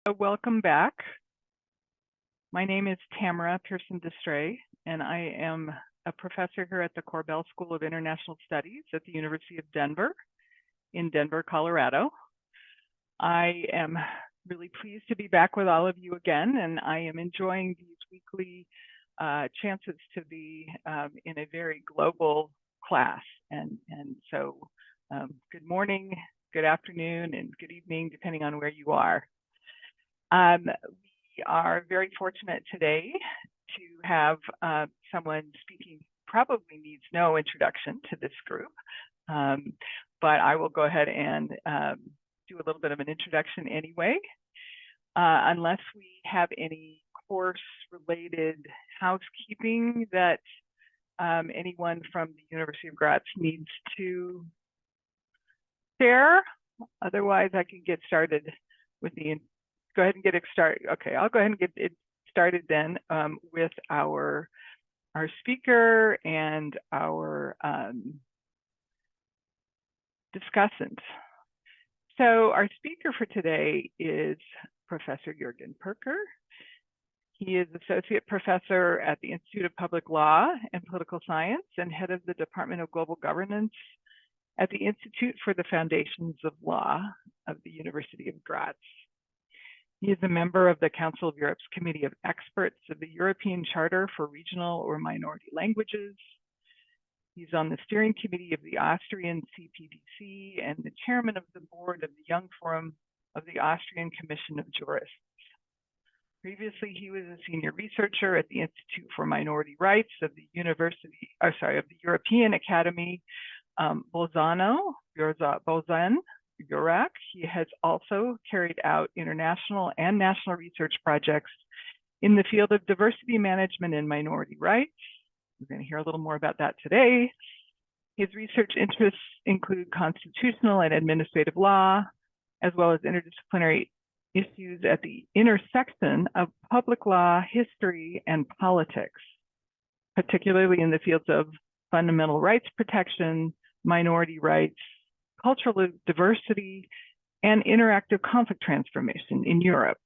Welcome back. My name is Tamra Pearson, and I am a professor here at the Korbel School of International Studies at the University of Denver in Denver, Colorado. I am really pleased to be back with all of you again, and I am enjoying these weekly chances to be in a very global class. And so good morning, good afternoon, and good evening, depending on where you are. We are very fortunate today to have someone speaking, probably needs no introduction to this group, but I will go ahead and do a little bit of an introduction anyway, unless we have any course-related housekeeping that anyone from the University of Graz needs to share. Otherwise, I can get started with the go ahead and get it started. Okay, I'll go ahead and get it started then with our speaker and our discussant. So our speaker for today is Professor Jürgen Pirker. He is Associate Professor at the Institute of Public Law and Political Science and head of the Department of Global Governance at the Institute for the Foundations of Law of the University of Graz. He is a member of the Council of Europe's Committee of Experts of the European Charter for Regional or Minority Languages. He's on the steering committee of the Austrian CPDC and the chairman of the board of the Young Forum of the Austrian Commission of Jurists. Previously, he was a senior researcher at the Institute for Minority Rights of the European Academy, Bolzano, Burak. He has also carried out international and national research projects in the field of diversity management and minority rights. We're going to hear a little more about that today. His research interests include constitutional and administrative law, as well as interdisciplinary issues at the intersection of public law, history, and politics, particularly in the fields of fundamental rights protection, minority rights, cultural diversity, and interactive conflict transformation in Europe.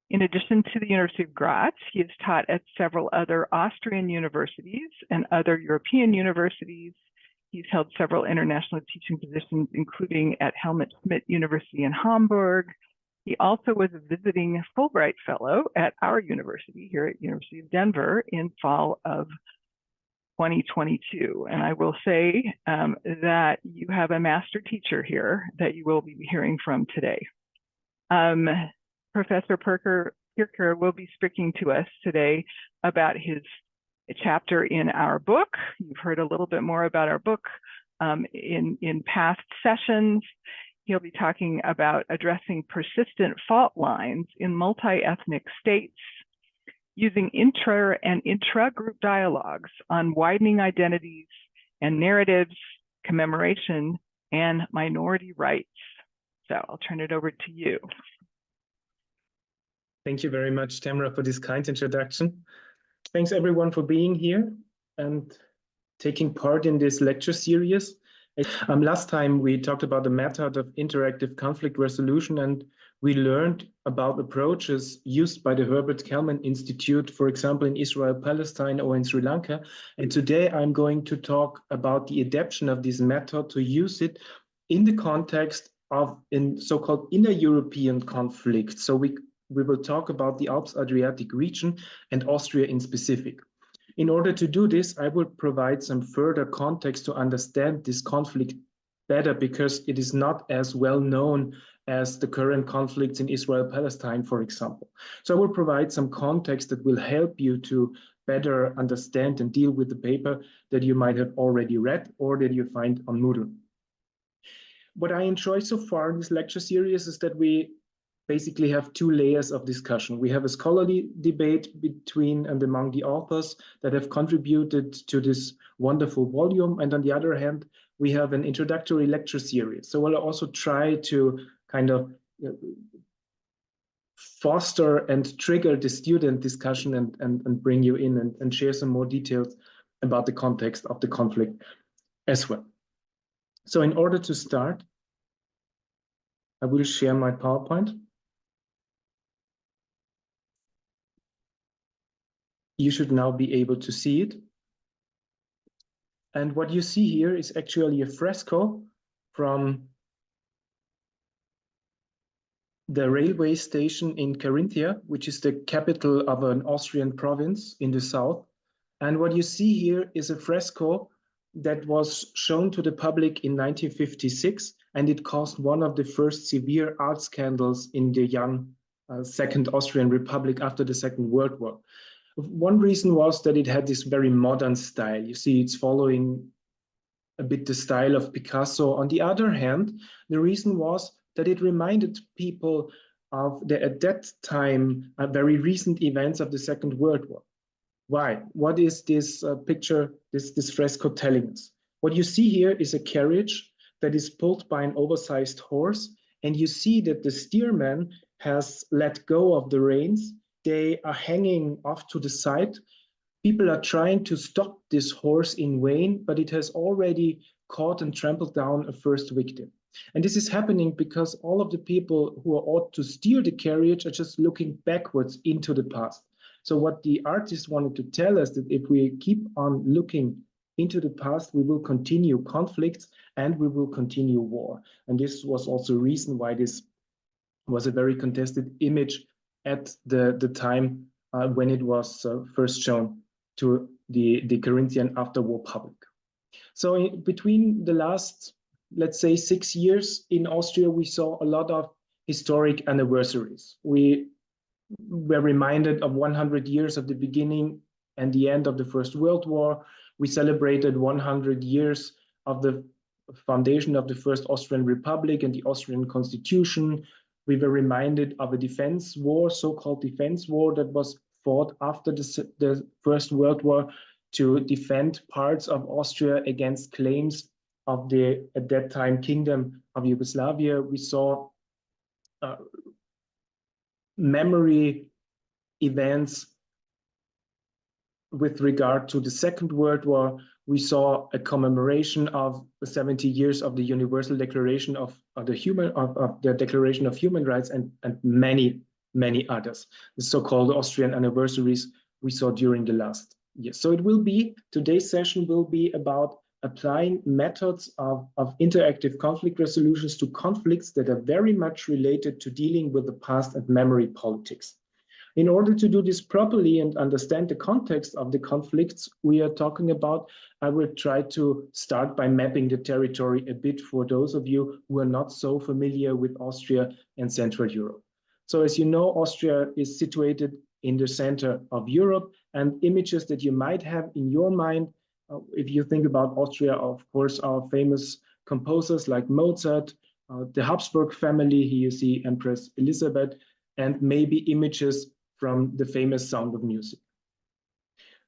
In addition to the University of Graz, he has taught at several other Austrian universities and other European universities. He's held several international teaching positions, including at Helmut Schmidt University in Hamburg. He also was a visiting Fulbright Fellow at our university here at University of Denver in fall of 2022. And I will say that you have a master teacher here that you will be hearing from today. Professor Pirker will be speaking to us today about his chapter in our book. You've heard a little bit more about our book in past sessions. He'll be talking about addressing persistent fault lines in multi-ethnic states, using intra and intra-group dialogues on widening identities and narratives, commemoration, and minority rights. So I'll turn it over to you. Thank you very much, Tamra, for this kind introduction. Thanks everyone for being here and taking part in this lecture series. Last time we talked about the method of interactive conflict resolution, and we learned about approaches used by the Herbert Kelman Institute, for example, in Israel, Palestine, or in Sri Lanka. And today I'm going to talk about the adaptation of this method to use it in the context of in so-called inner European conflict. So we will talk about the Alps-Adriatic region and Austria in specific. In order to do this, I will provide some further context to understand this conflict better, because it is not as well known as the current conflicts in Israel-Palestine, for example. So I will provide some context that will help you to better understand and deal with the paper that you might have already read or that you find on Moodle. What I enjoy so far in this lecture series is that we basically have two layers of discussion. We have a scholarly debate between and among the authors that have contributed to this wonderful volume. And on the other hand, we have an introductory lecture series. So I'll also try to kind of foster and trigger the student discussion and bring you in and share some more details about the context of the conflict as well. So in order to start, I will share my PowerPoint. you should now be able to see it. And what you see here is actually a fresco from the railway station in Carinthia, which is the capital of an Austrian province in the south. And what you see here is a fresco that was shown to the public in 1956, and it caused one of the first severe art scandals in the young Second Austrian Republic after the Second World War. One reason was that it had this very modern style. You see, it's following a bit the style of Picasso. On the other hand, the reason was that it reminded people of the, at that time, very recent events of the Second World War. Why? What is this picture, this fresco telling us? What you see here is a carriage that is pulled by an oversized horse, and you see that the steersman has let go of the reins. They are hanging off to the side. People are trying to stop this horse in vain, but it has already caught and trampled down a first victim. And this is happening because all of the people who ought to steer the carriage are just looking backwards into the past. So what the artist wanted to tell us, that if we keep on looking into the past, we will continue conflicts and we will continue war. And this was also a reason why this was a very contested image at the time when it was first shown to the Corinthian after-war public. So between the last, let's say, 6 years in Austria, we saw a lot of historic anniversaries. We were reminded of 100 years of the beginning and the end of the First World War. We celebrated 100 years of the foundation of the First Austrian Republic and the Austrian Constitution. We were reminded of a defense war, so-called defense war, that was fought after the First World War to defend parts of Austria against claims of the, at that time, Kingdom of Yugoslavia. We saw memory events with regard to the Second World War. We saw a commemoration of 70 years of the Universal Declaration of the Declaration of Human Rights, and many, many others. The so-called Austrian anniversaries we saw during the last year. So it will be, today's session will be about applying methods of interactive conflict resolutions to conflicts that are very much related to dealing with the past and memory politics. In order to do this properly and understand the context of the conflicts we are talking about, I will try to start by mapping the territory a bit for those of you who are not so familiar with Austria and Central Europe. So as you know, Austria is situated in the center of Europe, and images that you might have in your mind, if you think about Austria, of course, our famous composers like Mozart, the Habsburg family, here you see Empress Elizabeth, and maybe images from the famous Sound of Music.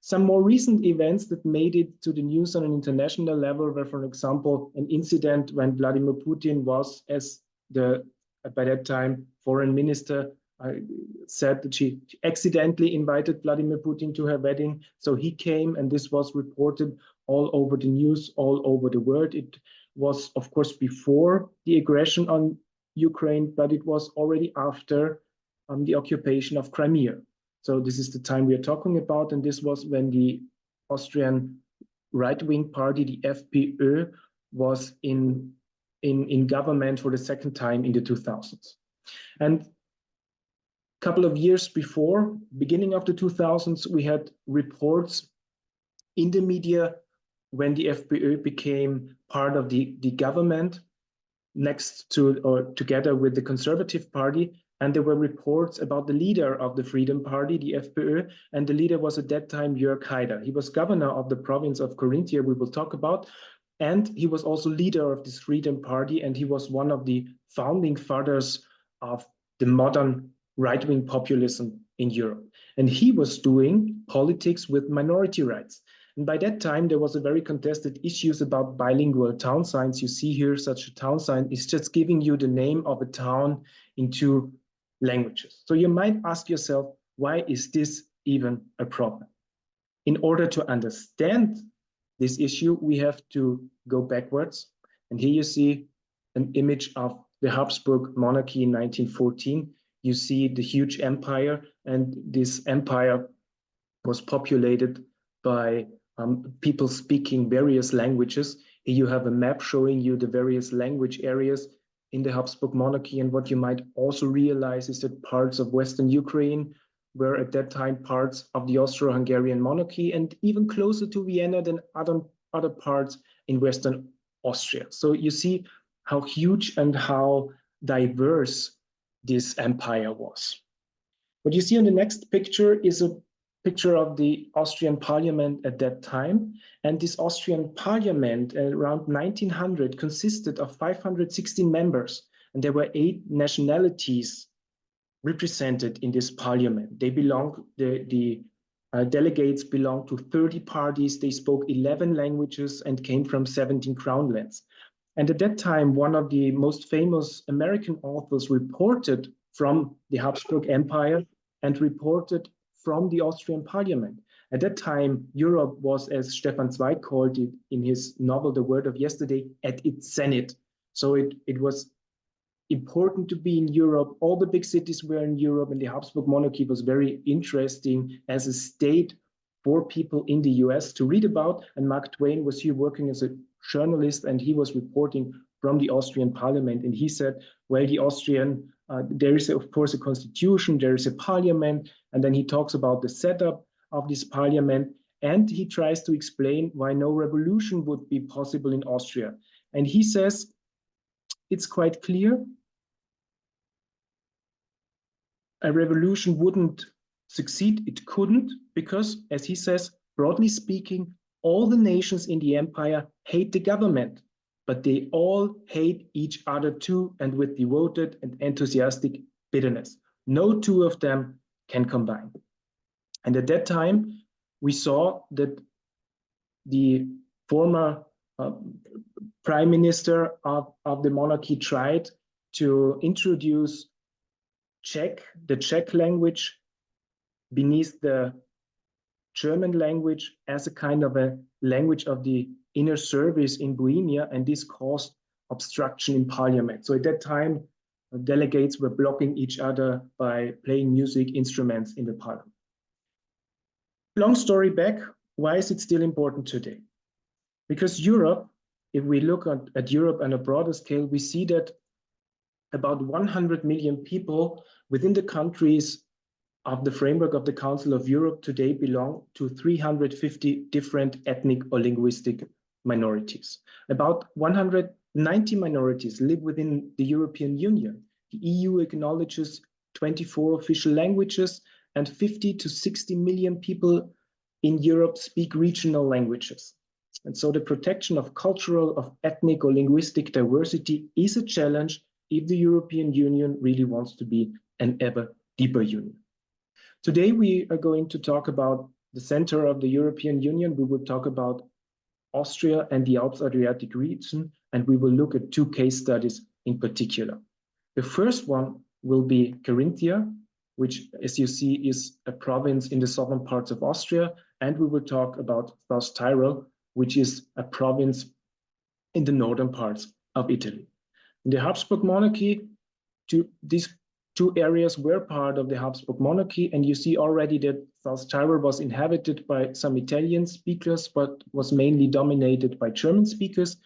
Some more recent events that made it to the news on an international level were, for example, an incident when Vladimir Putin was, as the, by that time, foreign minister, said that she accidentally invited Vladimir Putin to her wedding. So he came, and this was reported all over the news, all over the world. It was, of course, before the aggression on Ukraine, but it was already after the occupation of Crimea. So this is the time we are talking about, and this was when the Austrian right-wing party, the FPÖ, was in government for the second time in the 2000s. And a couple of years before, beginning of the 2000s, we had reports in the media when the FPÖ became part of the government next to or together with the Conservative Party. And there were reports about the leader of the Freedom Party, the FPÖ, and the leader was at that time Jürgen Pirker. He was governor of the province of Carinthia, we will talk about, and he was also leader of this Freedom Party, and he was one of the founding fathers of the modern right-wing populism in Europe. And he was doing politics with minority rights. And by that time, there was a very contested issues about bilingual town signs. You see here such a town sign is just giving you the name of a town in 2 languages. So you might ask yourself, why is this even a problem? In order to understand this issue, we have to go backwards. And here you see an image of the Habsburg monarchy in 1914. You see the huge empire, and this empire was populated by people speaking various languages. Here you have a map showing you the various language areas in the Habsburg monarchy. And what you might also realize is that parts of Western Ukraine were at that time parts of the Austro-Hungarian monarchy, and even closer to Vienna than other parts in Western Austria. So you see how huge and how diverse this empire was. What you see on the next picture is a picture of the Austrian parliament at that time. And this Austrian parliament around 1900 consisted of 516 members, and there were 8 nationalities represented in this parliament. They belong, the delegates belonged to 30 parties. They spoke 11 languages and came from 17 crown lands. And at that time, one of the most famous American authors reported from the Habsburg Empire and reported from the Austrian parliament. At that time, Europe was, as Stefan Zweig called it in his novel, The Word of Yesterday, at its zenith. So it was important to be in Europe. All the big cities were in Europe, and the Habsburg monarchy was very interesting as a state for people in the US to read about. And Mark Twain was here working as a journalist, and he was reporting from the Austrian parliament. And he said, well, the Austrian, there is, of course, a constitution, there is a parliament, and then he talks about the setup of this parliament, and he tries to explain why no revolution would be possible in Austria. And he says, it's quite clear, a revolution wouldn't succeed. It couldn't, because, as he says, broadly speaking, all the nations in the empire hate the government, but they all hate each other too, and with devoted and enthusiastic bitterness. No two of them can combine. And at that time, we saw that the former prime minister of the monarchy tried to introduce the Czech language beneath the German language as a kind of a language of the inner service in Bohemia, and this caused obstruction in parliament. So at that time, delegates were blocking each other by playing music instruments in the parliament. Long story back, why is it still important today? Because Europe, if we look at Europe on a broader scale, we see that about 100 million people within the countries of the framework of the Council of Europe today belong to 350 different ethnic or linguistic minorities. About 190 minorities live within the European Union. The EU acknowledges 24 official languages, and 50 to 60 million people in Europe speak regional languages. And so the protection of cultural, of ethnic or linguistic diversity is a challenge if the European Union really wants to be an ever deeper union. Today, we are going to talk about the center of the European Union. We will talk about Austria and the Alps-Adriatic region, and we will look at 2 case studies in particular. The first one will be Carinthia, which, as you see, is a province in the southern parts of Austria, and we will talk about South Tyrol, which is a province in the northern parts of Italy. In the Habsburg monarchy, these 2 areas were part of the Habsburg monarchy, and you see already that South Tyrol was inhabited by some Italian speakers, but was mainly dominated by German speakers.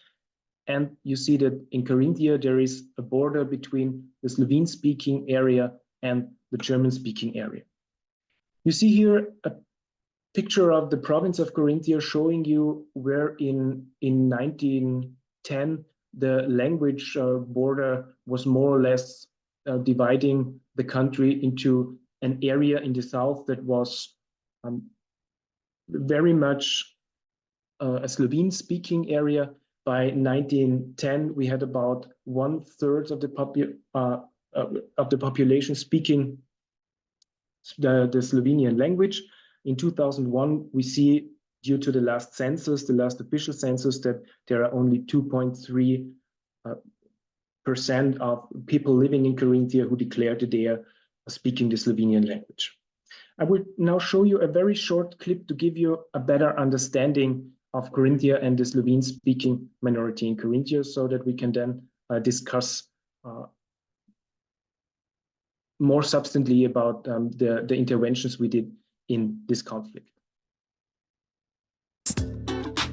And you see that in Carinthia, there is a border between the Slovene-speaking area and the German-speaking area. You see here a picture of the province of Carinthia showing you where in 1910 the language border was more or less dividing the country into an area in the south that was very much a Slovene-speaking area. By 1910, we had about 1/3 of the population speaking the Slovenian language. In 2001, we see, due to the last census, the last official census, that there are only 2.3% of people living in Carinthia who declare that they are speaking the Slovenian language. I will now show you a very short clip to give you a better understanding of Carinthia and the Slovene-speaking minority in Carinthia, so that we can then discuss more substantially about the interventions we did in this conflict.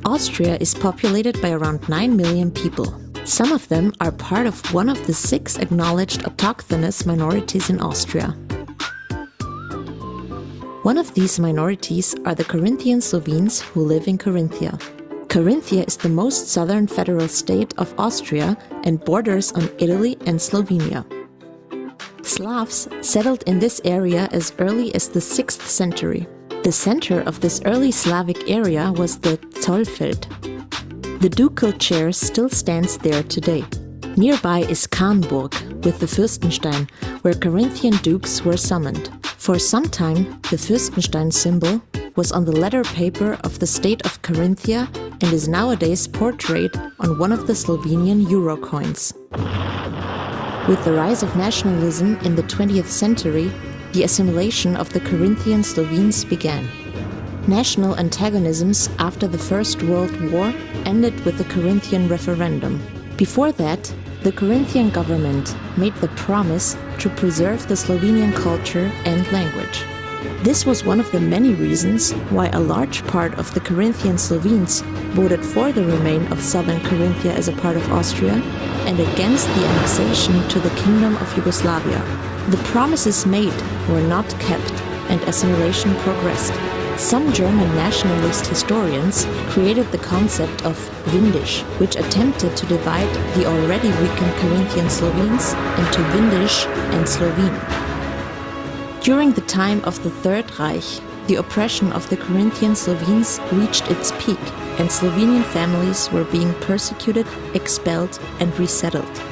Austria is populated by around 9 million people. Some of them are part of one of the 6 acknowledged autochthonous minorities in Austria. One of these minorities are the Carinthian Slovenes who live in Carinthia. Carinthia is the most southern federal state of Austria and borders on Italy and Slovenia. Slavs settled in this area as early as the 6th century. The center of this early Slavic area was the Zollfeld. The ducal chair still stands there today. Nearby is Kahnburg with the Fürstenstein, where Carinthian dukes were summoned. For some time, the Fürstenstein symbol was on the letter paper of the state of Carinthia and is nowadays portrayed on one of the Slovenian euro coins. With the rise of nationalism in the 20th century, the assimilation of the Carinthian Slovenes began. National antagonisms after the First World War ended with the Carinthian referendum. Before that, the Carinthian government made the promise to preserve the Slovenian culture and language. This was one of the many reasons why a large part of the Carinthian Slovenes voted for the remain of southern Carinthia as a part of Austria and against the annexation to the Kingdom of Yugoslavia. The promises made were not kept and assimilation progressed. Some German nationalist historians created the concept of Windisch, which attempted to divide the already weakened Carinthian Slovenes into Windisch and Slovene. During the time of the Third Reich, the oppression of the Carinthian Slovenes reached its peak, and Slovenian families were being persecuted, expelled, and resettled.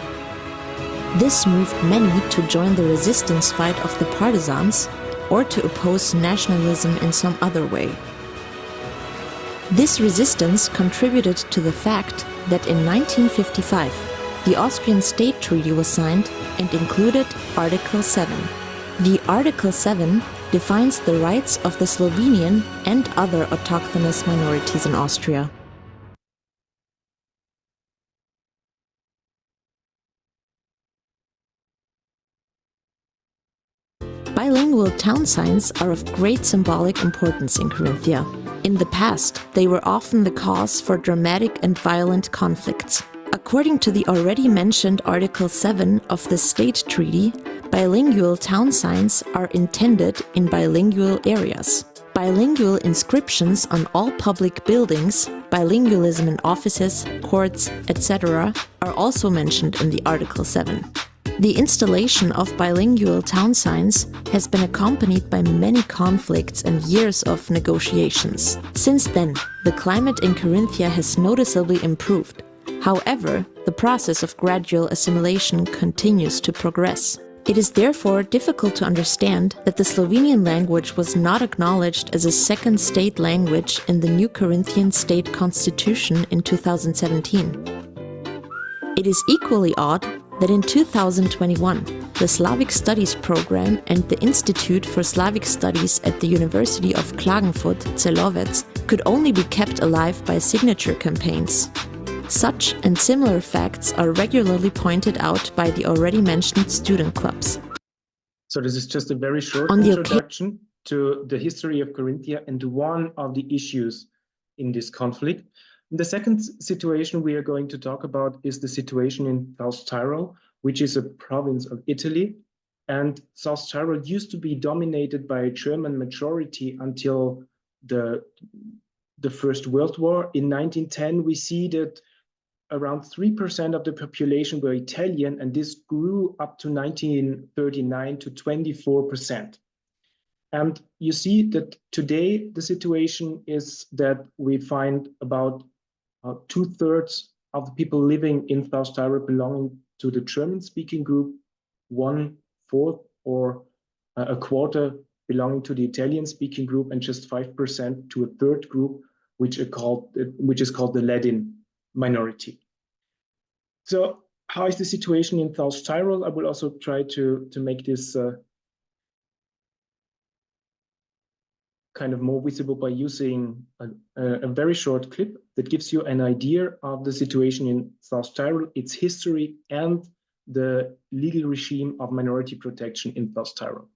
This moved many to join the resistance fight of the partisans or to oppose nationalism in some other way. This resistance contributed to the fact that in 1955, the Austrian State Treaty was signed and included Article 7. The Article 7 defines the rights of the Slovenian and other autochthonous minorities in Austria. Bilingual town signs are of great symbolic importance in Carinthia. In the past, they were often the cause for dramatic and violent conflicts. According to the already mentioned Article 7 of the State Treaty, bilingual town signs are intended in bilingual areas. Bilingual inscriptions on all public buildings, bilingualism in offices, courts, etc. are also mentioned in the Article 7. The installation of bilingual town signs has been accompanied by many conflicts and years of negotiations. Since then, the climate in Carinthia has noticeably improved. However, the process of gradual assimilation continues to progress. It is therefore difficult to understand that the Slovenian language was not acknowledged as a second state language in the new Carinthian state constitution in 2017. It is equally odd that in 2021, the Slavic Studies program and the Institute for Slavic Studies at the University of Klagenfurt, Celovec, could only be kept alive by signature campaigns. Such and similar facts are regularly pointed out by the already mentioned student clubs. So this is just a very short introduction to the history of Carinthia and one of the issues in this conflict. The second situation we are going to talk about is the situation in South Tyrol, which is a province of Italy. And South Tyrol used to be dominated by a German majority until the First World War. In 1910, we see that around 3% of the population were Italian, and this grew up to 1939 to 24%. And you see that today the situation is that we find about 2/3 of the people living in South Tyrol belonging to the German-speaking group, 1/4 or a quarter belonging to the Italian-speaking group, and just 5% to a third group, which is called the Latin minority. So how is the situation in South Tyrol? I will also try to make this kind of more visible by using a very short clip that gives you an idea of the situation in South Tyrol, its history, and the legal regime of minority protection in South Tyrol.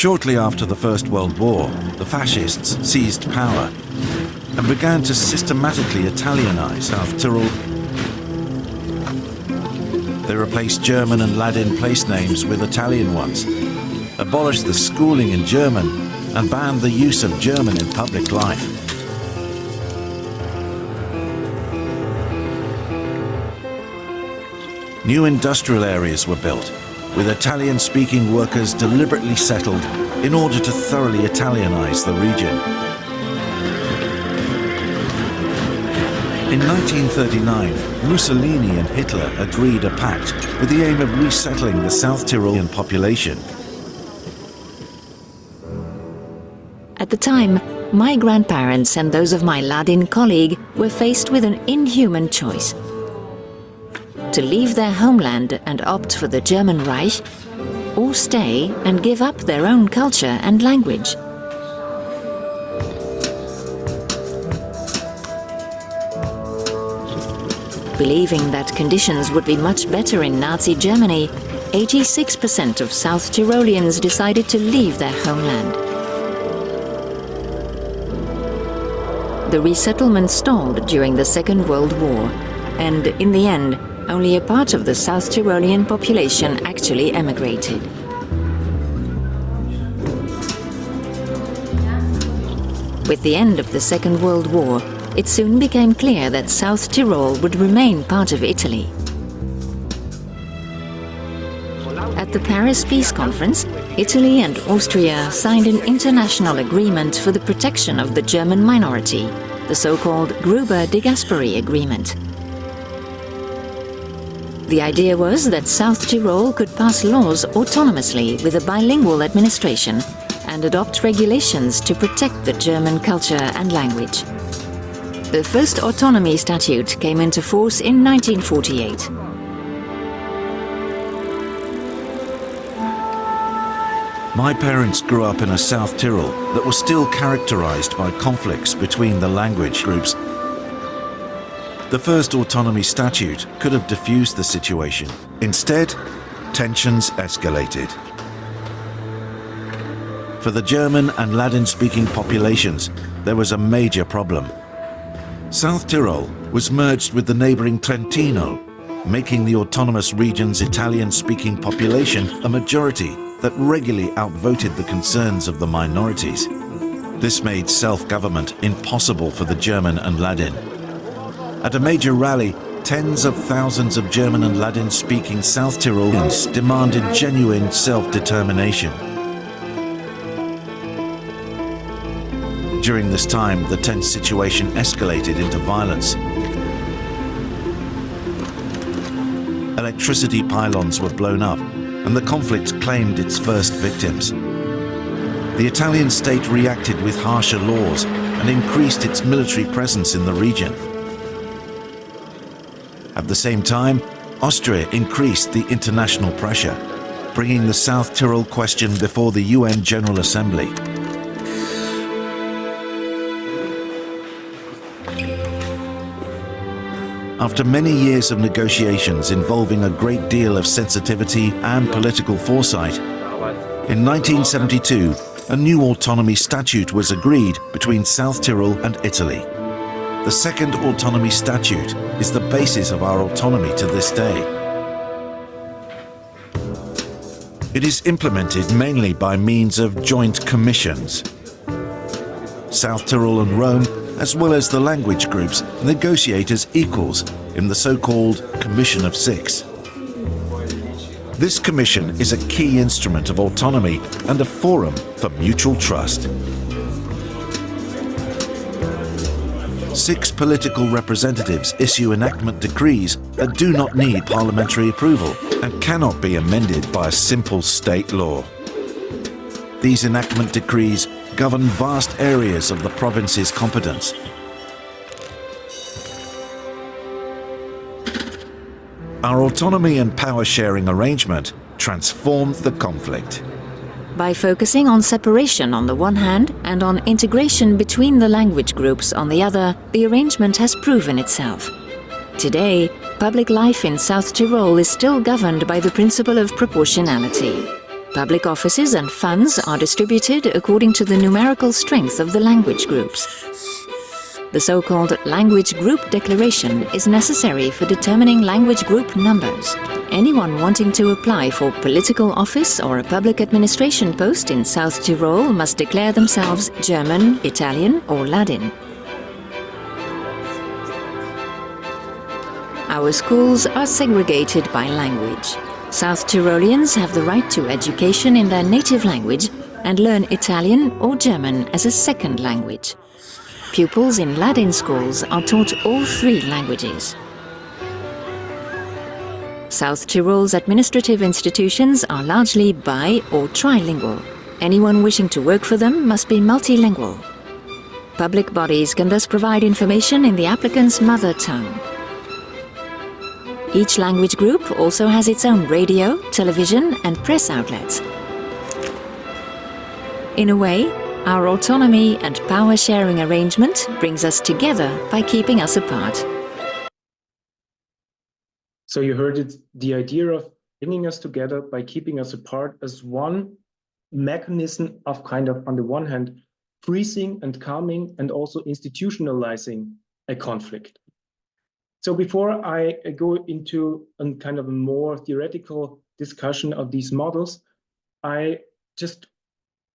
Shortly after the First World War, the fascists seized power and began to systematically Italianize South Tyrol. They replaced German and Ladin place names with Italian ones, abolished the schooling in German, and banned the use of German in public life. New industrial areas were built, with Italian-speaking workers deliberately settled in order to thoroughly Italianize the region. In 1939, Mussolini and Hitler agreed a pact with the aim of resettling the South Tyrolean population. At the time, my grandparents and those of my Ladin colleague were faced with an inhuman choice: to leave their homeland and opt for the German Reich, or stay and give up their own culture and language. Believing that conditions would be much better in Nazi Germany, 86% of South Tyroleans decided to leave their homeland. The resettlement stalled during the Second World War, and in the end, only a part of the South Tyrolean population actually emigrated. With the end of the Second World War, it soon became clear that South Tyrol would remain part of Italy. At the Paris Peace Conference, Italy and Austria signed an international agreement for the protection of the German minority, the so-called Gruber de Gasperi Agreement. The idea was that South Tyrol could pass laws autonomously with a bilingual administration and adopt regulations to protect the German culture and language. The first autonomy statute came into force in 1948. My parents grew up in a South Tyrol that was still characterized by conflicts between the language groups. The first autonomy statute could have diffused the situation. Instead, tensions escalated. For the German and Ladin-speaking populations, there was a major problem. South Tyrol was merged with the neighboring Trentino, making the autonomous region's Italian-speaking population a majority that regularly outvoted the concerns of the minorities. This made self-government impossible for the German and Ladin. At a major rally, tens of thousands of German and Ladin-speaking South Tyroleans demanded genuine self-determination. During this time, the tense situation escalated into violence. Electricity pylons were blown up, and the conflict claimed its first victims. The Italian state reacted with harsher laws and increased its military presence in the region. At the same time, Austria increased the international pressure, bringing the South Tyrol question before the UN General Assembly. After many years of negotiations involving a great deal of sensitivity and political foresight, in 1972, a new autonomy statute was agreed between South Tyrol and Italy. The second autonomy statute is the basis of our autonomy to this day. It is implemented mainly by means of joint commissions. South Tyrol and Rome, as well as the language groups, negotiate as equals in the so-called Commission of Six. This commission is a key instrument of autonomy and a forum for mutual trust. 6 political representatives issue enactment decrees that do not need parliamentary approval and cannot be amended by a simple state law. These enactment decrees govern vast areas of the province's competence. Our autonomy and power-sharing arrangement transformed the conflict. By focusing on separation on the one hand and on integration between the language groups on the other, the arrangement has proven itself. Today, public life in South Tyrol is still governed by the principle of proportionality. Public offices and funds are distributed according to the numerical strength of the language groups. The so-called language group declaration is necessary for determining language group numbers. Anyone wanting to apply for political office or a public administration post in South Tyrol must declare themselves German, Italian or Ladin. Our schools are segregated by language. South Tyroleans have the right to education in their native language and learn Italian or German as a second language. Pupils in Ladin schools are taught all three languages. South Tyrol's administrative institutions are largely bi- or trilingual. Anyone wishing to work for them must be multilingual. Public bodies can thus provide information in the applicant's mother tongue. Each language group also has its own radio, television and press outlets. In a way, our autonomy and power-sharing arrangement brings us together by keeping us apart. So you heard it, the idea of bringing us together by keeping us apart as one mechanism of kind of, on the one hand, freezing and calming and also institutionalizing a conflict. So before I go into a kind of a more theoretical discussion of these models, I just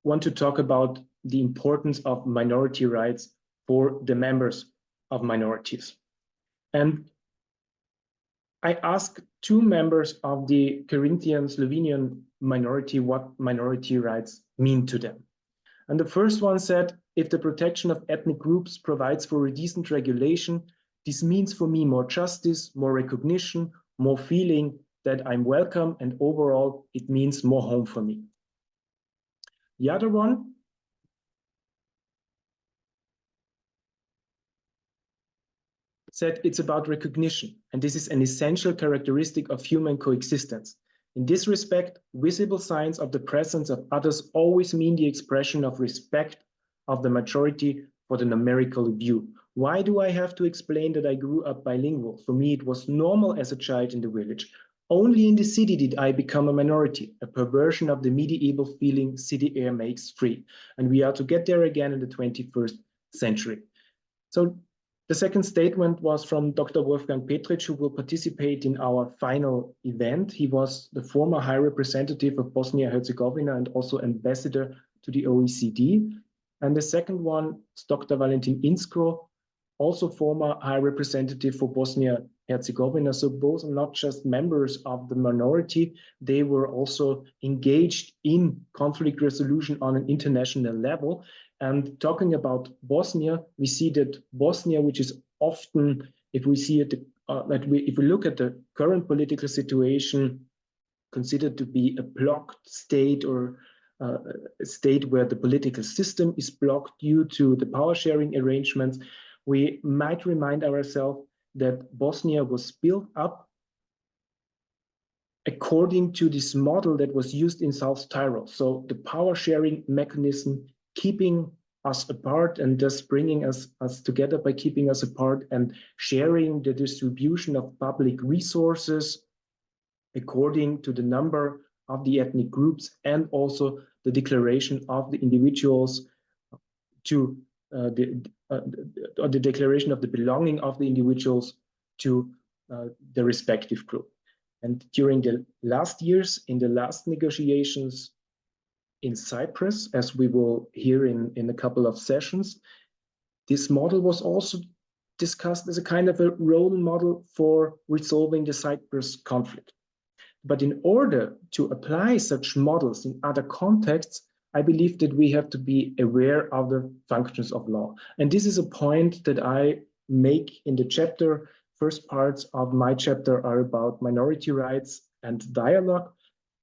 want to talk about the importance of minority rights for the members of minorities. And I asked two members of the Carinthian Slovenian minority what minority rights mean to them. And the first one said, if the protection of ethnic groups provides for a decent regulation, this means for me more justice, more recognition, more feeling that I'm welcome, and overall it means more home for me. The other one said it's about recognition, and this is an essential characteristic of human coexistence. In this respect, visible signs of the presence of others always mean the expression of respect of the majority for the numerical view. Why do I have to explain that I grew up bilingual? For me, it was normal as a child in the village. Only in the city did I become a minority, a perversion of the medieval feeling city air makes free. And we are to get there again in the 21st century. So the second statement was from Dr. Wolfgang Petric, who will participate in our final event. He was the former High Representative of Bosnia-Herzegovina and also ambassador to the OECD. And the second one is Dr. Valentin Inskro, also former High Representative for Bosnia-Herzegovina. So both are not just members of the minority, they were also engaged in conflict resolution on an international level. And talking about Bosnia, we see that Bosnia, which is often, if we see it, if we look at the current political situation, considered to be a blocked state or a state where the political system is blocked due to the power sharing arrangements, we might remind ourselves that Bosnia was built up according to this model that was used in South Tyrol. So the power sharing mechanism keeping us apart and thus bringing us together by keeping us apart and sharing the distribution of public resources according to the number of the ethnic groups and also the declaration of the individuals to the declaration of the belonging of the individuals to the respective group. And during the last years, in the last negotiations in Cyprus, as we will hear in a couple of sessions, this model was also discussed as a kind of a role model for resolving the Cyprus conflict. But in order to apply such models in other contexts, I believe that we have to be aware of the functions of law. And this is a point that I make in the chapter. First parts of my chapter are about minority rights and dialogue.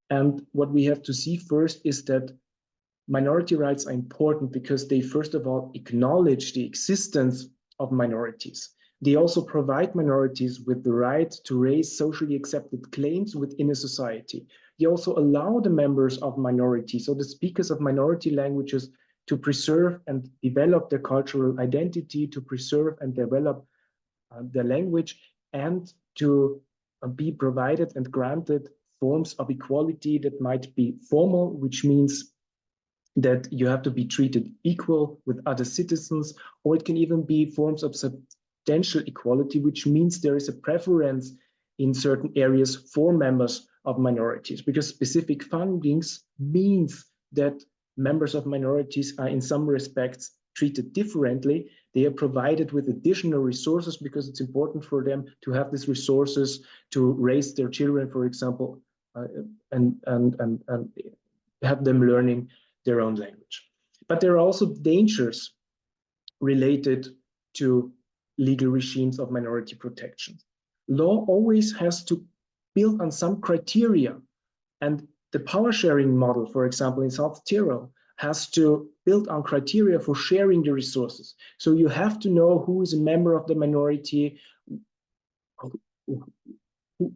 And what we have to see first is that minority rights are important because they, first of all, acknowledge the existence of minorities. They also provide minorities with the right to raise socially accepted claims within a society. They also allow the members of minorities, so the speakers of minority languages, to preserve and develop their cultural identity, to preserve and develop their language, and to be provided and granted forms of equality that might be formal, which means that you have to be treated equal with other citizens, or it can even be forms of substantial equality, which means there is a preference in certain areas for members of minorities, because specific fundings means that members of minorities are in some respects treated differently. They are provided with additional resources because it's important for them to have these resources to raise their children, for example, and have them learning their own language. But there are also dangers related to legal regimes of minority protection. Law always has to build on some criteria, and the power sharing model, for example, in South Tyrol, has to build on criteria for sharing the resources. So you have to know who is a member of the minority, who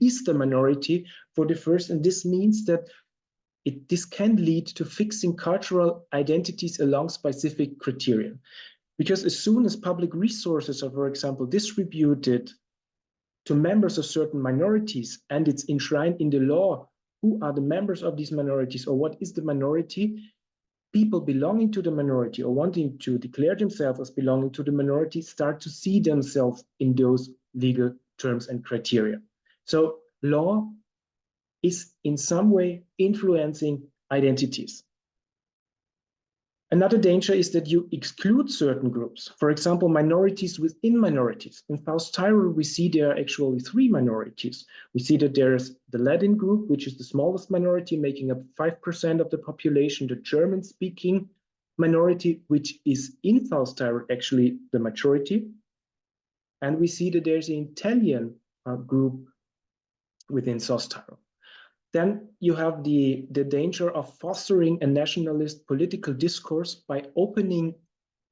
is the minority for the first, and this means that this can lead to fixing cultural identities along specific criteria. Because as soon as public resources are, for example, distributed to members of certain minorities and it's enshrined in the law who are the members of these minorities or what is the minority, people belonging to the minority or wanting to declare themselves as belonging to the minority start to see themselves in those legal terms and criteria. So law is in some way influencing identities. Another danger is that you exclude certain groups. For example, minorities within minorities. In South Tyrol, we see there are actually 3 minorities. We see that there's the Ladin group, which is the smallest minority, making up 5% of the population, the German-speaking minority, which is in South Tyrol actually the majority. And we see that there's an Italian group within South Tyrol. Then you have the danger of fostering a nationalist political discourse by opening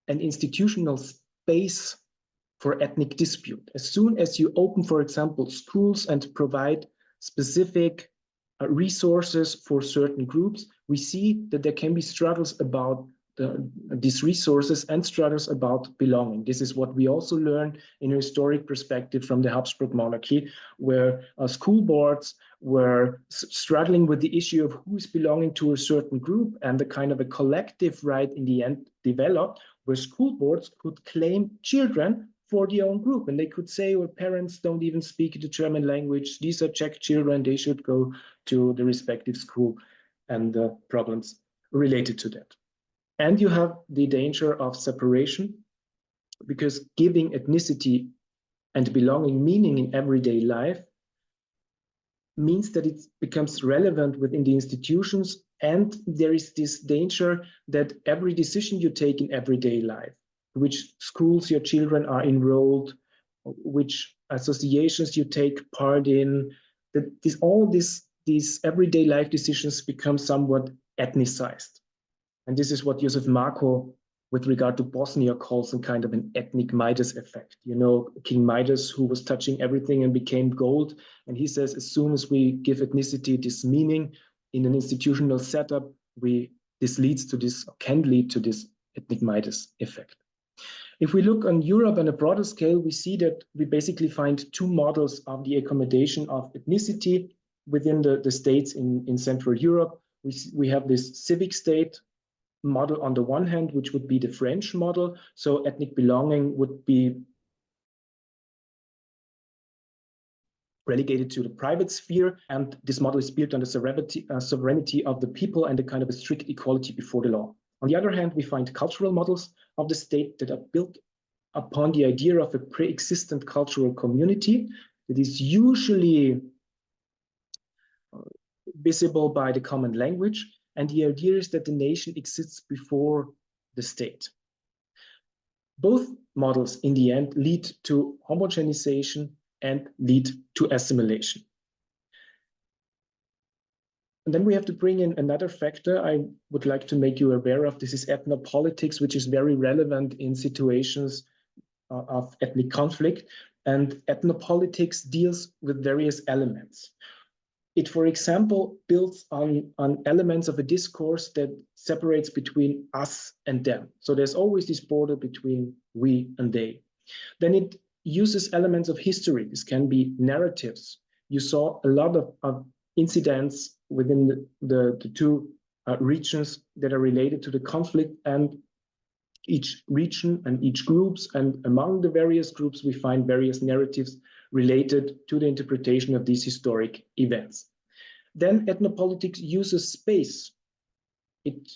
an institutional space for ethnic dispute. As soon as you open, for example, schools and provide specific resources for certain groups, we see that there can be struggles about these resources and struggles about belonging. This is what we also learn in a historic perspective from the Habsburg monarchy, where school boards were struggling with the issue of who is belonging to a certain group, and the kind of a collective right in the end developed, where school boards could claim children for their own group. And they could say, well, parents don't even speak the German language. These are Czech children. They should go to the respective school, and the problems related to that. And you have the danger of separation, because giving ethnicity and belonging meaning in everyday life means that it becomes relevant within the institutions, and there is this danger that every decision you take in everyday life, which schools your children are enrolled, which associations you take part in, that these everyday life decisions become somewhat ethnicized. And this is what Josef Marko, with regard to Bosnia, calls a kind of an ethnic Midas effect. You know, King Midas, who was touching everything and became gold. And he says, as soon as we give ethnicity this meaning in an institutional setup, this leads to this, or can lead to this ethnic Midas effect. If we look on Europe on a broader scale, we see that we basically find 2 models of the accommodation of ethnicity within the states in Central Europe. We have this civic state model on the one hand, which would be the French model. So ethnic belonging would be relegated to the private sphere, and this model is built on the sovereignty of the people and a kind of a strict equality before the law. On the other hand, we find cultural models of the state that are built upon the idea of a pre-existent cultural community that is usually visible by the common language. And the idea is that the nation exists before the state. Both models, in the end, lead to homogenization and lead to assimilation. And then we have to bring in another factor I would like to make you aware of. This is ethnopolitics, which is very relevant in situations of ethnic conflict. And ethnopolitics deals with various elements. It, for example, builds on elements of a discourse that separates between us and them. So there's always this border between we and they. Then it uses elements of history. This can be narratives. You saw a lot of incidents within the two regions that are related to the conflict, and each region and each groups, and among the various groups we find various narratives related to the interpretation of these historic events. Then ethnopolitics uses space. It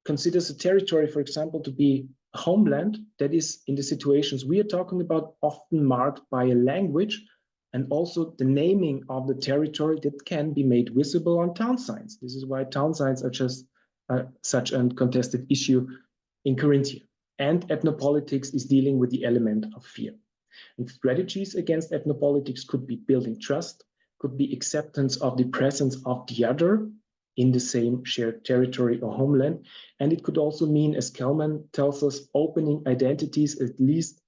considers a territory, for example, to be a homeland that is, in the situations we are talking about, often marked by a language, and also the naming of the territory that can be made visible on town signs. This is why town signs are just such a contested issue in Carinthia. And ethnopolitics is dealing with the element of fear. And strategies against ethnopolitics could be building trust, could be acceptance of the presence of the other in the same shared territory or homeland. And it could also mean, as Kelman tells us, opening identities, at least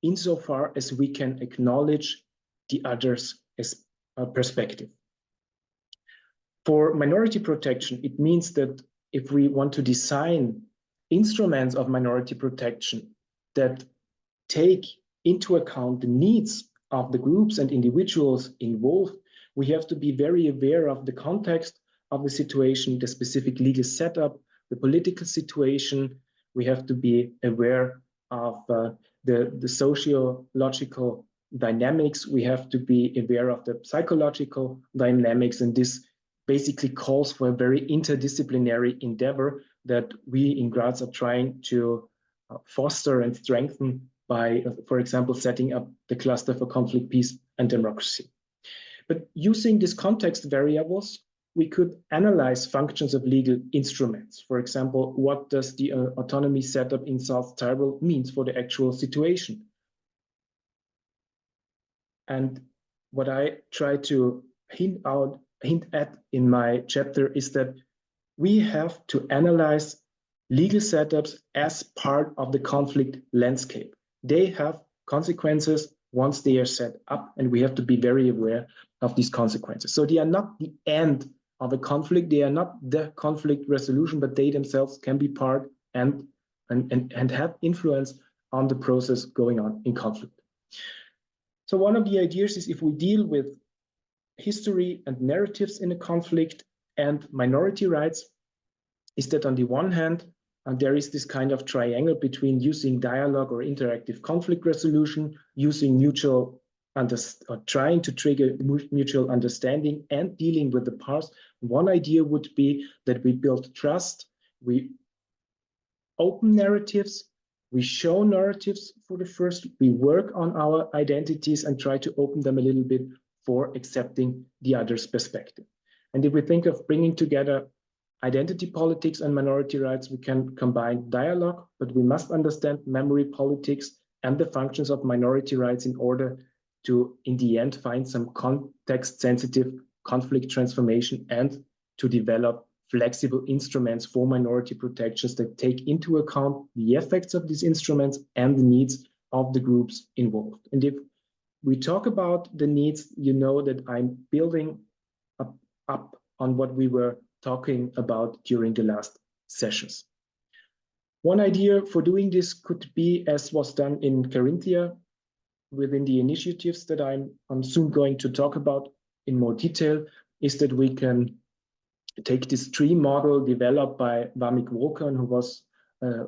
insofar as we can acknowledge the other's perspective. For minority protection, it means that if we want to design instruments of minority protection that take into account the needs of the groups and individuals involved, we have to be very aware of the context of the situation, the specific legal setup, the political situation. We have to be aware of the sociological dynamics. We have to be aware of the psychological dynamics, and this basically calls for a very interdisciplinary endeavor that we in Graz are trying to foster and strengthen by, for example, setting up the Cluster for Conflict, Peace and Democracy. But using these context variables, we could analyze functions of legal instruments. For example, what does the autonomy setup in South Tyrol means for the actual situation? And what I try to hint at in my chapter is that we have to analyze legal setups as part of the conflict landscape. They have consequences once they are set up, and we have to be very aware of these consequences. So they are not the end of a conflict, they are not the conflict resolution, but they themselves can be part and have influence on the process going on in conflict. So one of the ideas is, if we deal with history and narratives in a conflict and minority rights, is that on the one hand, there is this kind of triangle between using dialogue or interactive conflict resolution, using mutual or trying to trigger mutual understanding, and dealing with the past. One idea would be that we build trust, we open narratives, we show narratives for the first, we work on our identities and try to open them a little bit for accepting the other's perspective. And if we think of bringing together identity politics and minority rights, we can combine dialogue, but we must understand memory politics and the functions of minority rights in order to, in the end, find some context-sensitive conflict transformation and to develop flexible instruments for minority protections that take into account the effects of these instruments and the needs of the groups involved. And if we talk about the needs, you know that I'm building up on what we were talking about during the last sessions. One idea for doing this could be, as was done in Carinthia, within the initiatives that I'm soon going to talk about in more detail, is that we can take this tree model developed by Vamik Volkan, who was a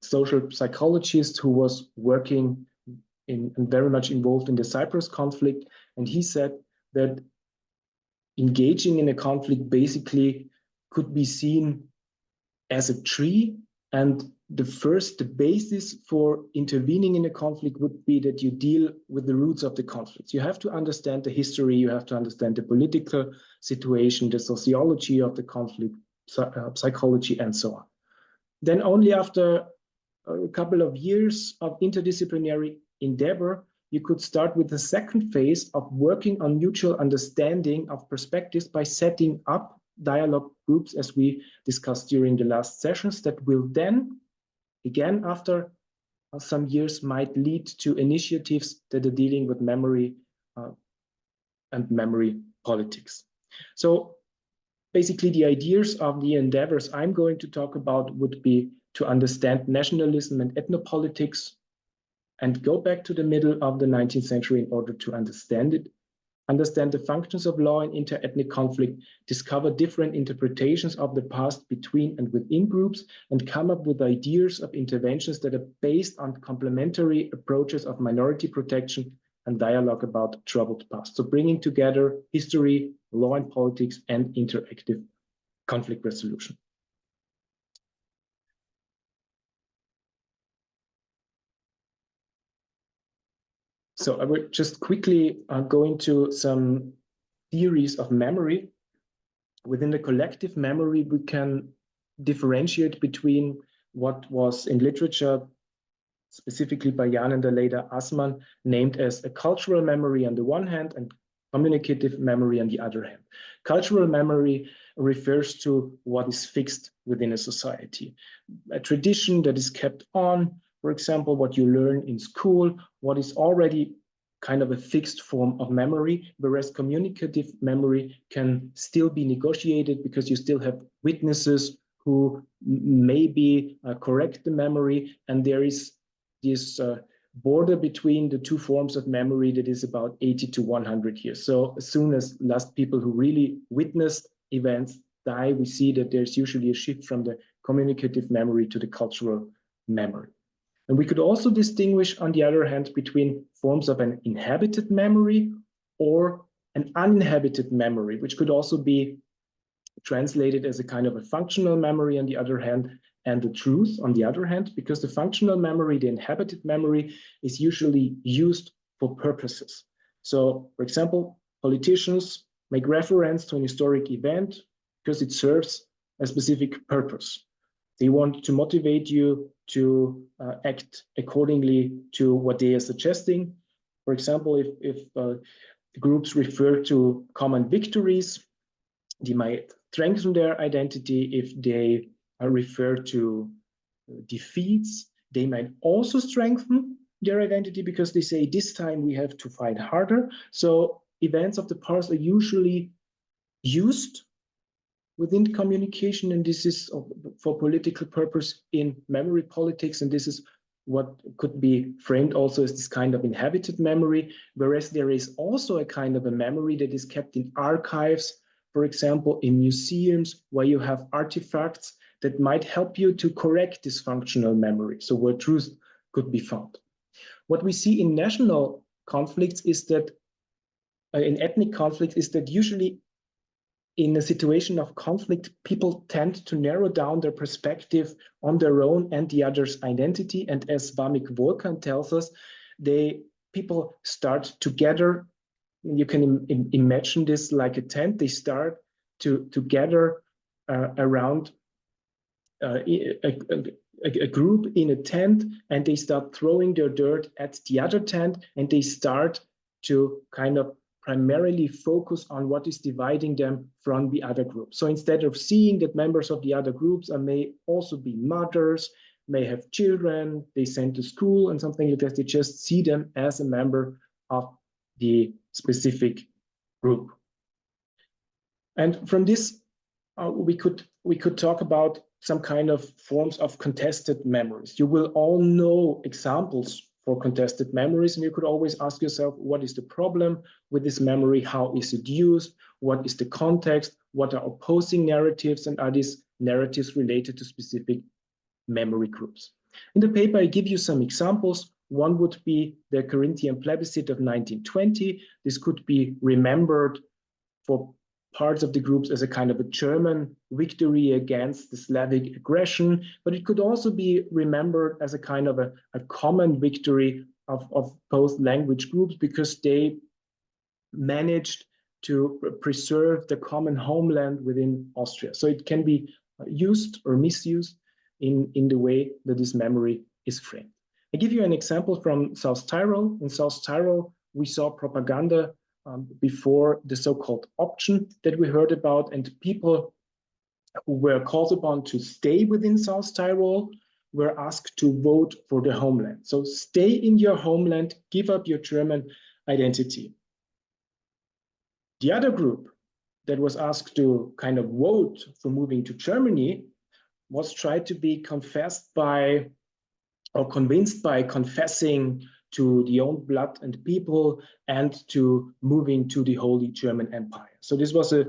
social psychologist who was working and very much involved in the Cyprus conflict. And he said that engaging in a conflict basically could be seen as a tree, and the basis for intervening in a conflict would be that you deal with the roots of the conflict. You have to understand the history, you have to understand the political situation, the sociology of the conflict, psychology, and so on. Then only after a couple of years of interdisciplinary endeavor, you could start with the second phase of working on mutual understanding of perspectives by setting up dialogue groups, as we discussed during the last sessions, that will then, again, after some years, might lead to initiatives that are dealing with memory and memory politics. So basically, the ideas of the endeavors I'm going to talk about would be to understand nationalism and ethnopolitics and go back to the middle of the 19th century in order to understand it. understand the functions of law in inter-ethnic conflict, discover different interpretations of the past between and within groups, and come up with ideas of interventions that are based on complementary approaches of minority protection and dialogue about troubled past. So bringing together history, law and politics, and interactive conflict resolution. So I will just quickly go into some theories of memory. Within the collective memory, we can differentiate between what was in literature, specifically by Jan and later Assmann, named as a cultural memory on the one hand and communicative memory on the other hand. Cultural memory refers to what is fixed within a society. A tradition that is kept on, for example, what you learn in school, what is already kind of a fixed form of memory, whereas communicative memory can still be negotiated because you still have witnesses who maybe correct the memory, and there is this border between the two forms of memory that is about 80 to 100 years. So as soon as last people who really witnessed events die, we see that there's usually a shift from the communicative memory to the cultural memory. And we could also distinguish, on the other hand, between forms of an inhabited memory or an uninhabited memory, which could also be translated as a kind of a functional memory on the other hand, and the truth on the other hand, because the functional memory, the inhabited memory, is usually used for purposes. So, for example, politicians make reference to an historic event because it serves a specific purpose. They want to motivate you to act accordingly to what they are suggesting. For example, if the groups refer to common victories, they might strengthen their identity. If they refer to defeats, they might also strengthen their identity because they say, this time we have to fight harder. So events of the past are usually used within communication, and this is for political purpose in memory politics, and this is what could be framed also as this kind of inhabited memory, whereas there is also a kind of a memory that is kept in archives, for example, in museums, where you have artifacts that might help you to correct this functional memory, so where truth could be found. What we see in national conflicts is that, in ethnic conflicts, is that usually in a situation of conflict, people tend to narrow down their perspective on their own and the other's identity. And as Vamik Volkan tells us, people start together. You can imagine this like a tent. They start to gather around a group in a tent, and they start throwing their dirt at the other tent, and they start to kind of primarily focus on what is dividing them from the other group. So instead of seeing that members of the other groups may also be mothers, may have children, they send to school and something like that, they just see them as a member of the specific group. And from this, we could talk about some kind of forms of contested memories. You will all know examples for contested memories, and you could always ask yourself, what is the problem with this memory? How is it used? What is the context? What are opposing narratives? And are these narratives related to specific memory groups? In the paper, I give you some examples. One would be the Corinthian plebiscite of 1920. This could be remembered for parts of the groups as a kind of a German victory against the Slavic aggression, but it could also be remembered as a kind of a common victory of both language groups, because they managed to preserve the common homeland within Austria. So it can be used or misused in the way that this memory is framed. I give you an example from South Tyrol. In South Tyrol, we saw propaganda before the so-called option that we heard about, and people who were called upon to stay within South Tyrol were asked to vote for the homeland. So stay in your homeland, give up your German identity. The other group that was asked to kind of vote for moving to Germany was tried to be convinced by confessing to the own blood and people, and to moving to the Holy German Empire. So this was a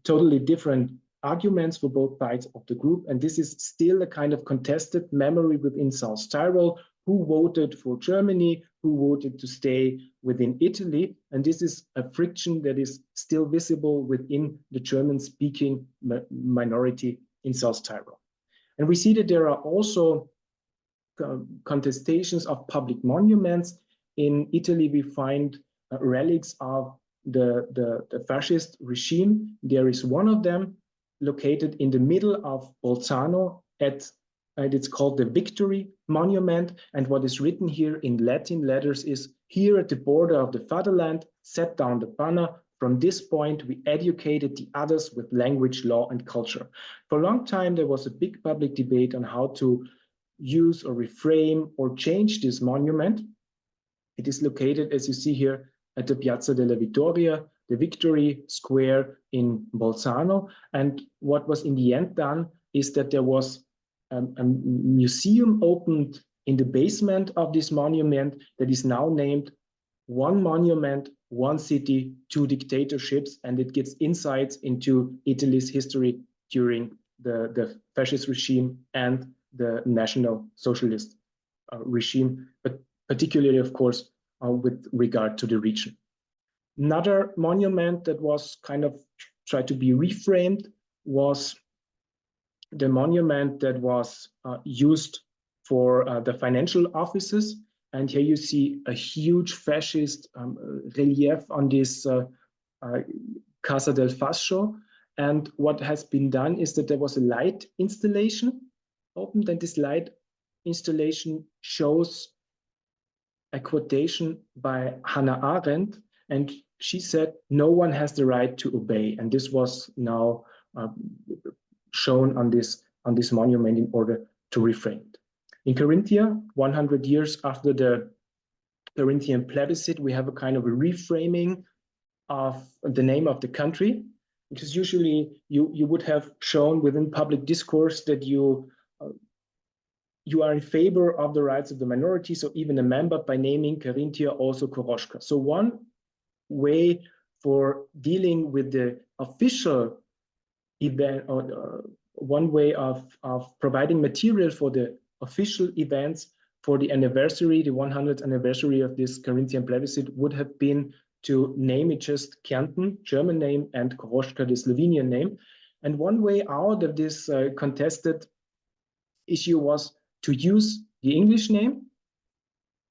totally different arguments for both sides of the group, and this is still a kind of contested memory within South Tyrol, who voted for Germany, who voted to stay within Italy, and this is a friction that is still visible within the German-speaking minority in South Tyrol. And we see that there are also contestations of public monuments. In Italy, we find relics of the fascist regime. There is one of them located in the middle of Bolzano and it's called the Victory Monument. And what is written here in Latin letters is, "Here at the border of the fatherland, set down the banner. From this point, we educated the others with language, law, and culture." For a long time, there was a big public debate on how to use or reframe or change this monument. It is located, as you see here, at the Piazza della Vittoria, the Victory Square in Bolzano. And what was in the end done is that there was a museum opened in the basement of this monument that is now named "One Monument, One City, Two Dictatorships," and it gives insights into Italy's history during the fascist regime and the National Socialist regime, but particularly, of course, with regard to the region. Another monument that was kind of tried to be reframed was the monument that was used for the financial offices. And here you see a huge fascist relief on this Casa del Fascio. And what has been done is that there was a light installation opened, and this light installation shows a quotation by Hannah Arendt, and she said, "No one has the right to obey." And this was now shown on this monument in order to reframe it. In Carinthia, 100 years after the Carinthian plebiscite, we have a kind of a reframing of the name of the country, because usually you would have shown within public discourse that you are in favor of the rights of the minority, so even a member, by naming Carinthia also Koroshka. So one way for dealing with the official event, or one way of providing material for the official events for the anniversary, the 100th anniversary of this Carinthian plebiscite, would have been to name it just Kärnten, German name, and Koroshka, the Slovenian name. And one way out of this contested issue was to use the English name,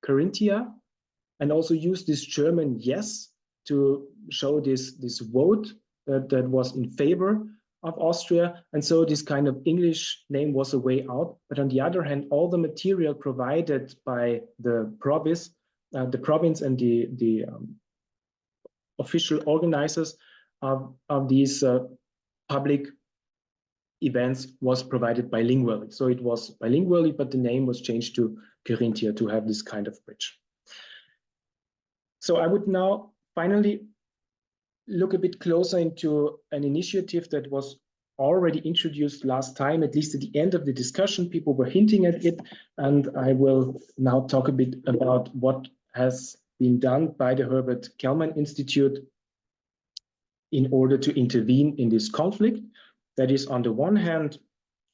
Carinthia, and also use this German yes to show this vote that was in favor of Austria. And so this kind of English name was a way out. But on the other hand, all the material provided by the province and the official organizers of these public events was provided bilingually. So it was bilingually, but the name was changed to Carinthia to have this kind of bridge. So I would now finally look a bit closer into an initiative that was already introduced last time, at least at the end of the discussion. People were hinting at it, and I will now talk a bit about what has been done by the Herbert Kelman Institute in order to intervene in this conflict that is, on the one hand,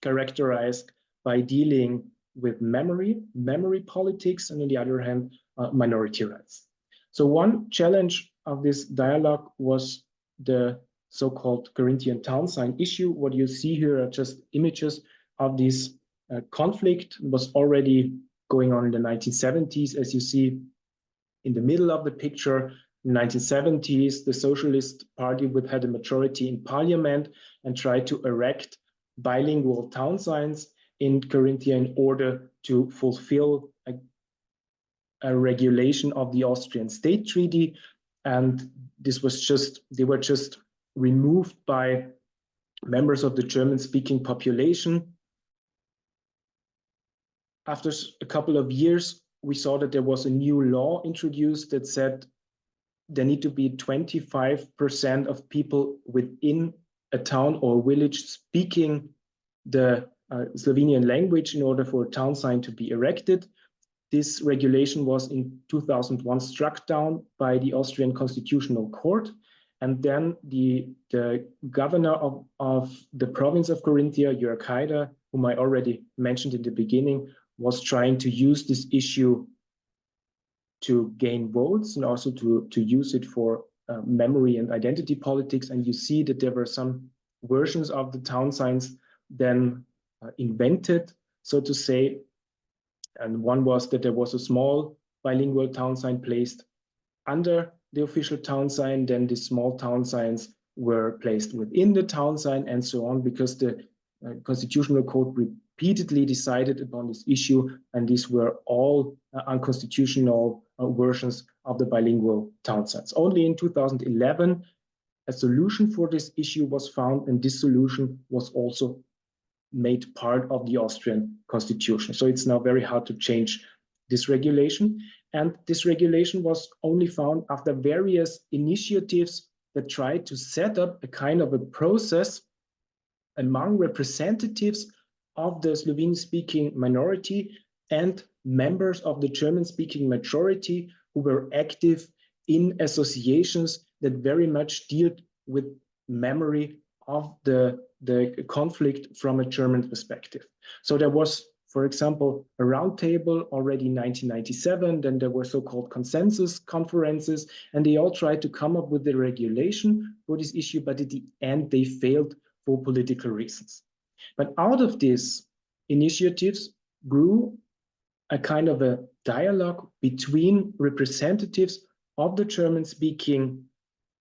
characterized by dealing with memory politics, and on the other hand, minority rights. So one challenge of this dialogue was the so-called Carinthian town sign issue. What you see here are just images of this conflict. It was already going on in the 1970s. As you see in the middle of the picture, in the 1970s, the Socialist Party had a majority in parliament and tried to erect bilingual town signs in Carinthia in order to fulfill a regulation of the Austrian State Treaty. And this was they were just removed by members of the German-speaking population. After a couple of years, we saw that there was a new law introduced that said there need to be 25% of people within a town or village speaking the Slovenian language in order for a town sign to be erected. this regulation was in 2001 struck down by the Austrian Constitutional Court. And then the governor of the province of Carinthia, Jürgen, whom I already mentioned in the beginning, was trying to use this issue to gain votes and also to use it for memory and identity politics. And you see that there were some versions of the town signs then invented, so to say. And one was that there was a small bilingual town sign placed under the official town sign, then the small town signs were placed within the town sign and so on, because the Constitutional Court repeatedly decided upon this issue, and these were all unconstitutional versions of the bilingual town signs. Only in 2011, a solution for this issue was found, and this solution was also made part of the Austrian constitution. So it's now very hard to change this regulation. And this regulation was only found after various initiatives that tried to set up a kind of a process among representatives of the Slovene-speaking minority and members of the German-speaking majority who were active in associations that very much deal with memory of the conflict from a German perspective. So there was, for example, a roundtable already in 1997, then there were so-called consensus conferences, and they all tried to come up with the regulation for this issue, but at the end they failed for political reasons. But out of these initiatives grew a kind of a dialogue between representatives of the German-speaking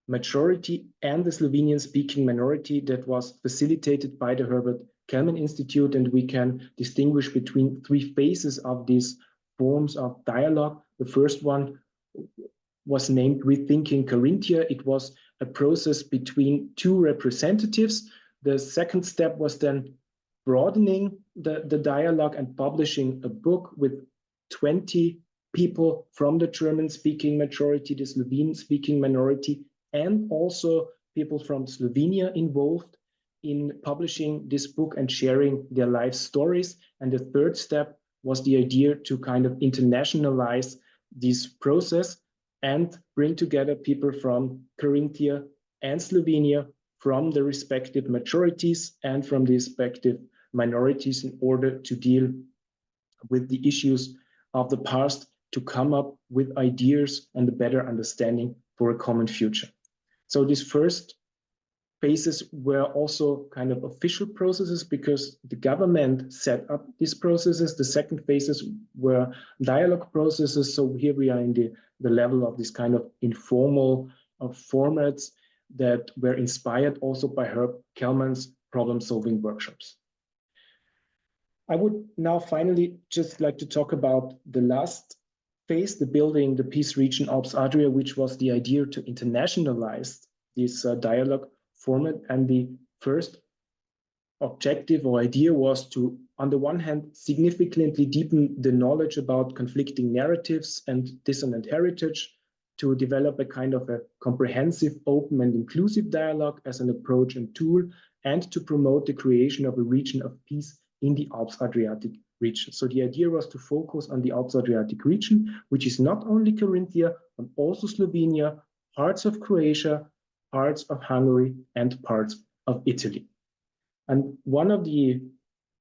majority and the Slovenian-speaking minority that was facilitated by the Herbert Kelman Institute, and we can distinguish between three phases of these forms of dialogue. The first one was named Rethinking Carinthia. It was a process between two representatives. The second step was then broadening the dialogue and publishing a book with 20 people from the German-speaking majority, the Slovene-speaking minority, and also people from Slovenia involved in publishing this book and sharing their life stories. And the third step was the idea to kind of internationalize this process and bring together people from Carinthia and Slovenia, from the respective majorities and from the respective minorities, in order to deal with the issues of the past, to come up with ideas and a better understanding for a common future. So these first phases were also kind of official processes because the government set up these processes. The second phases were dialogue processes. So here we are in the level of this kind of informal formats that were inspired also by Herbert Kelman's problem-solving workshops. I would now finally just like to talk about the last phase, the building the peace region Alps-Adria, which was the idea to internationalize this dialogue format. And the first objective or idea was to, on the one hand, significantly deepen the knowledge about conflicting narratives and dissonant heritage, to develop a kind of a comprehensive, open and inclusive dialogue as an approach and tool, and to promote the creation of a region of peace in the Alps-Adriatic region. So the idea was to focus on the Alps-Adriatic region, which is not only Carinthia, but also Slovenia, parts of Croatia, parts of Hungary, and parts of Italy. And one of the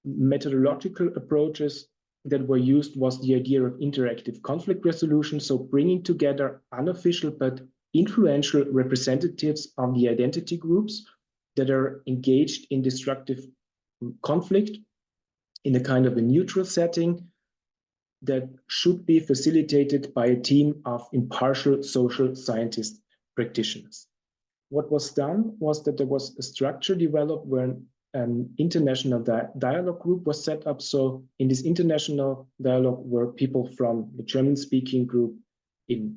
methodological approaches that were used was the idea of interactive conflict resolution, so bringing together unofficial but influential representatives of the identity groups that are engaged in destructive conflict in a kind of a neutral setting that should be facilitated by a team of impartial social scientist practitioners. What was done was that there was a structure developed where an international dialogue group was set up. So in this international dialogue were people from the German-speaking group in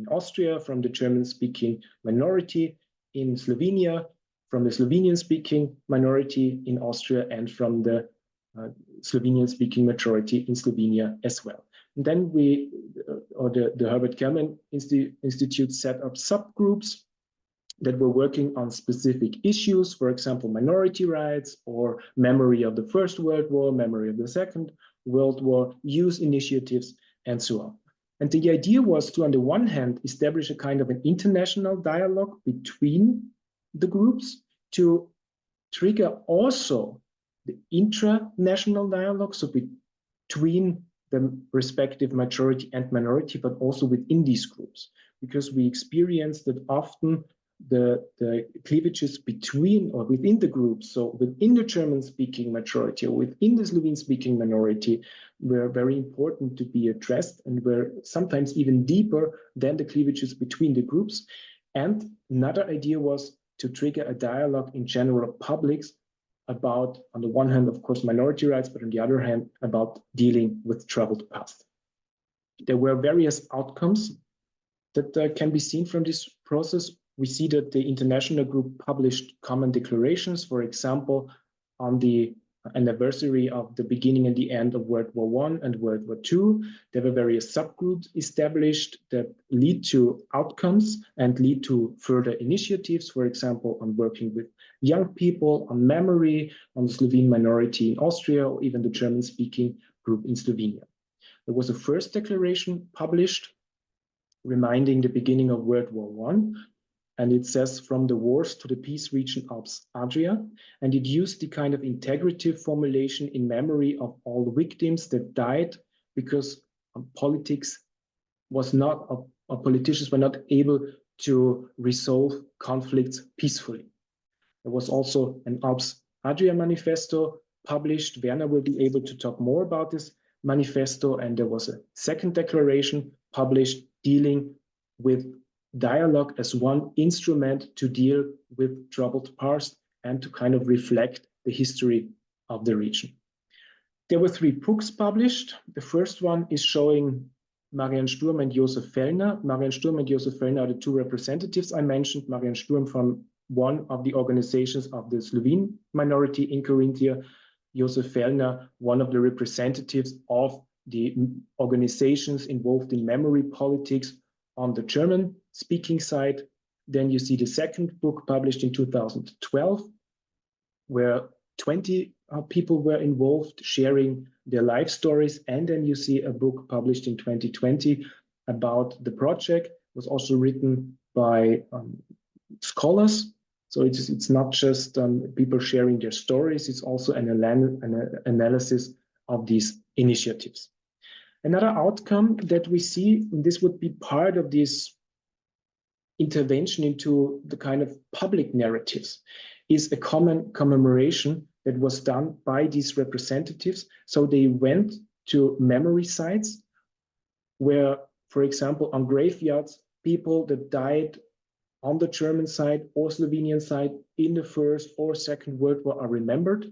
Austria, from the German-speaking minority in Slovenia, from the Slovenian-speaking minority in Austria, and from the Slovenian-speaking majority in Slovenia as well. And then the Herbert Kelman Institute set up subgroups that were working on specific issues, for example, minority rights or memory of the First World War, memory of the Second World War, youth initiatives, and so on. And the idea was to, on the one hand, establish a kind of an international dialogue between the groups, to trigger also the intra-national dialogue, so between the respective majority and minority, but also within these groups, because we experience that often the cleavages between or within the groups, so within the German-speaking majority or within the Slovene-speaking minority, were very important to be addressed and were sometimes even deeper than the cleavages between the groups. And another idea was to trigger a dialogue in general publics about, on the one hand, of course, minority rights, but on the other hand, about dealing with troubled past. There were various outcomes that can be seen from this process. We see that the international group published common declarations, for example, on the anniversary of the beginning and the end of World War I and World War II. There were various subgroups established that lead to outcomes and lead to further initiatives, for example, on working with young people, on memory, on the Slovene minority in Austria, or even the German-speaking group in Slovenia. There was a first declaration published reminding the beginning of World War I, and it says from the wars to the peace region Alps Adria, and it used the kind of integrative formulation in memory of all the victims that died because politics was not, politicians were not able to resolve conflicts peacefully. There was also an Alps Adria manifesto published. Werner will be able to talk more about this manifesto, and there was a second declaration published dealing with dialogue as one instrument to deal with troubled past and to kind of reflect the history of the region. There were 3 books published. The first one is showing Marian Sturm and Josef Fellner. Marian Sturm and Josef Fellner are the 2 representatives I mentioned. Marian Sturm from one of the organizations of the Slovene minority in Carinthia. Josef Fellner, one of the representatives of the organizations involved in memory politics on the German-speaking side. Then you see the second book published in 2012, where 20 people were involved sharing their life stories. And then you see a book published in 2020 about the project. It was also written by scholars. So it's not just people sharing their stories, it's also an analysis of these initiatives. Another outcome that we see, and this would be part of this intervention into the kind of public narratives, is a common commemoration that was done by these representatives. So they went to memory sites where, for example, on graveyards, people that died on the German side or Slovenian side in the First or Second World War are remembered.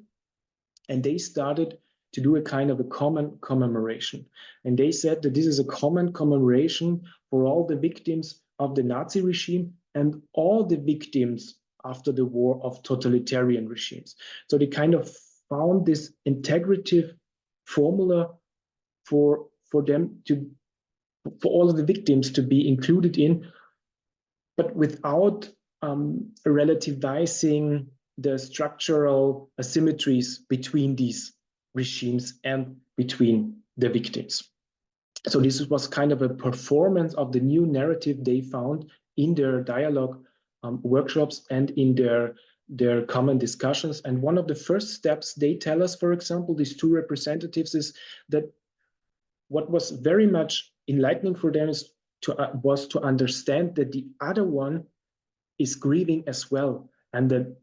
And they started to do a kind of a common commemoration. And they said that this is a common commemoration for all the victims of the Nazi regime and all the victims after the war of totalitarian regimes. So they kind of found this integrative formula for them to, for all of the victims to be included in, but without relativizing the structural asymmetries between these regimes and between the victims. So this was kind of a performance of the new narrative they found in their dialogue workshops and in their common discussions. And one of the first steps they tell us, for example, these 2 representatives, is that what was very much enlightening for them was to understand that the other one is grieving as well, and that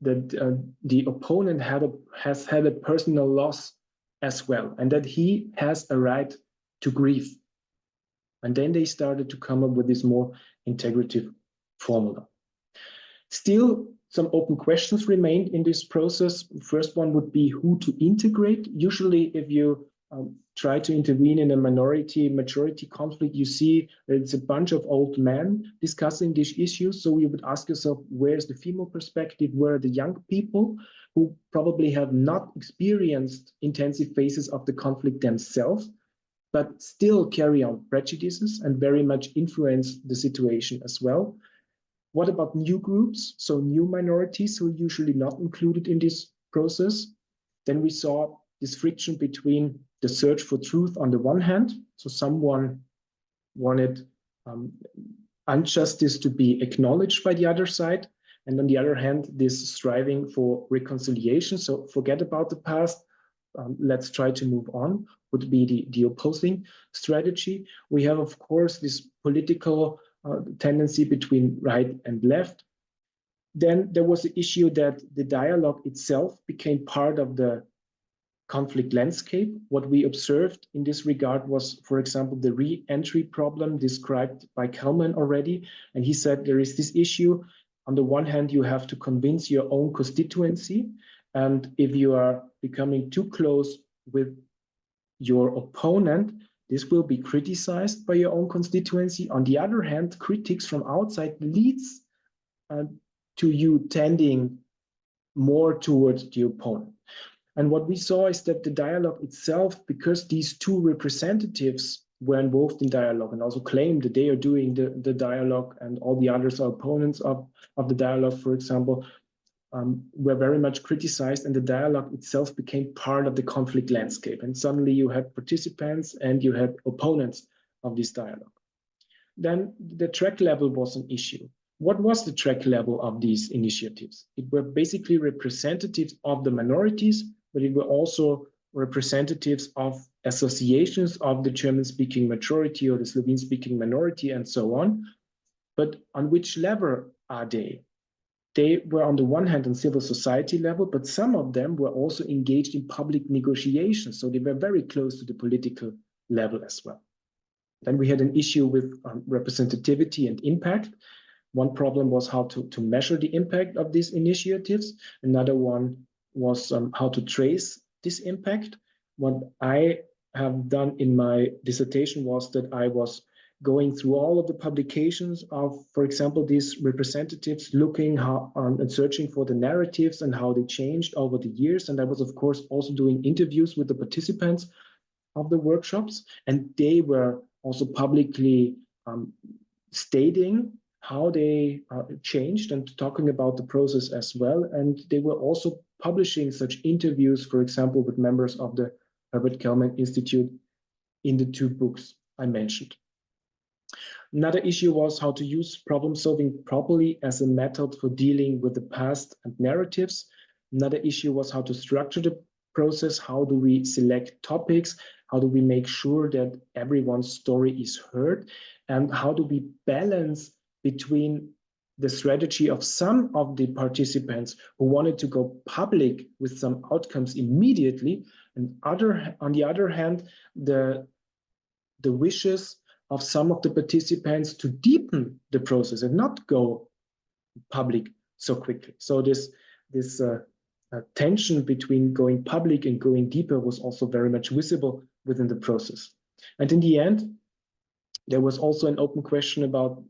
the opponent has had a personal loss as well, and that he has a right to grieve. And then they started to come up with this more integrative formula. Still, some open questions remained in this process. First one would be who to integrate. Usually, if you try to intervene in a minority-majority conflict, you see that it's a bunch of old men discussing these issues. So you would ask yourself, where's the female perspective? Where are the young people who probably have not experienced intensive phases of the conflict themselves, but still carry on prejudices and very much influence the situation as well? What about new groups, so new minorities who are usually not included in this process? Then we saw this friction between the search for truth on the one hand. So someone wanted injustice to be acknowledged by the other side. And on the other hand, this striving for reconciliation. So forget about the past. Let's try to move on would be the opposing strategy. We have, of course, this political tendency between right and left. Then there was the issue that the dialogue itself became part of the conflict landscape. What we observed in this regard was, for example, the re-entry problem described by Kelman already. And he said there is this issue. On the one hand, you have to convince your own constituency. And if you are becoming too close with your opponent, this will be criticized by your own constituency. On the other hand, critics from outside leads to you tending more towards the opponent. And what we saw is that the dialogue itself, because these two representatives were involved in dialogue and also claimed that they are doing the dialogue and all the others are opponents of the dialogue, for example, were very much criticized, and the dialogue itself became part of the conflict landscape. And suddenly you had participants and you had opponents of this dialogue. Then the track level was an issue. What was the track level of these initiatives? It were basically representatives of the minorities, but it were also representatives of associations of the German-speaking majority or the Slovene-speaking minority and so on. But on which level are they? They were on the one hand on civil society level, but some of them were also engaged in public negotiations. So they were very close to the political level as well. Then we had an issue with representativity and impact. One problem was how to measure the impact of these initiatives. Another one was how to trace this impact. What I have done in my dissertation was that I was going through all of the publications of, for example, these representatives, looking and searching for the narratives and how they changed over the years. And I was, of course, also doing interviews with the participants of the workshops. And they were also publicly stating how they changed and talking about the process as well. And they were also publishing such interviews, for example, with members of the Herbert Kelman Institute in the two books I mentioned. Another issue was how to use problem solving properly as a method for dealing with the past and narratives. Another issue was how to structure the process. How do we select topics? How do we make sure that everyone's story is heard? And how do we balance between the strategy of some of the participants who wanted to go public with some outcomes immediately, and on the other hand, the wishes of some of the participants to deepen the process and not go public so quickly. So this tension between going public and going deeper was also very much visible within the process. And in the end, there was also an open question about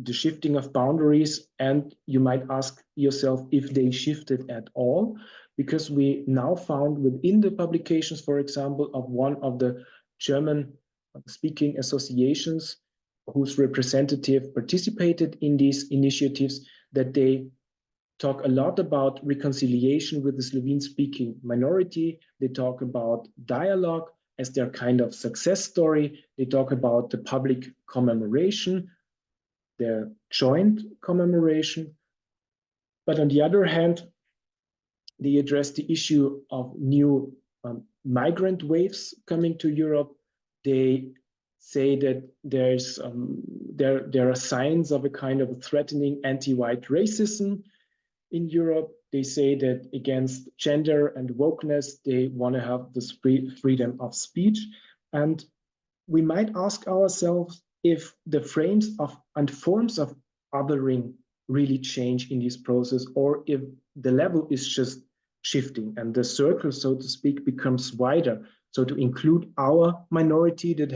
the shifting of boundaries, and you might ask yourself if they shifted at all, because we now found within the publications, for example, of one of the German-speaking associations whose representative participated in these initiatives, that they talk a lot about reconciliation with the Slovene-speaking minority. They talk about dialogue as their kind of success story. They talk about the public commemoration, their joint commemoration. But on the other hand, they address the issue of new migrant waves coming to Europe. They say that there are signs of a kind of threatening anti-white racism in Europe. They say that against gender and wokeness, they want to have this freedom of speech. And we might ask ourselves if the frames of and forms of othering really change in this process, or if the level is just shifting and the circle, so to speak, becomes wider. So to include our minority that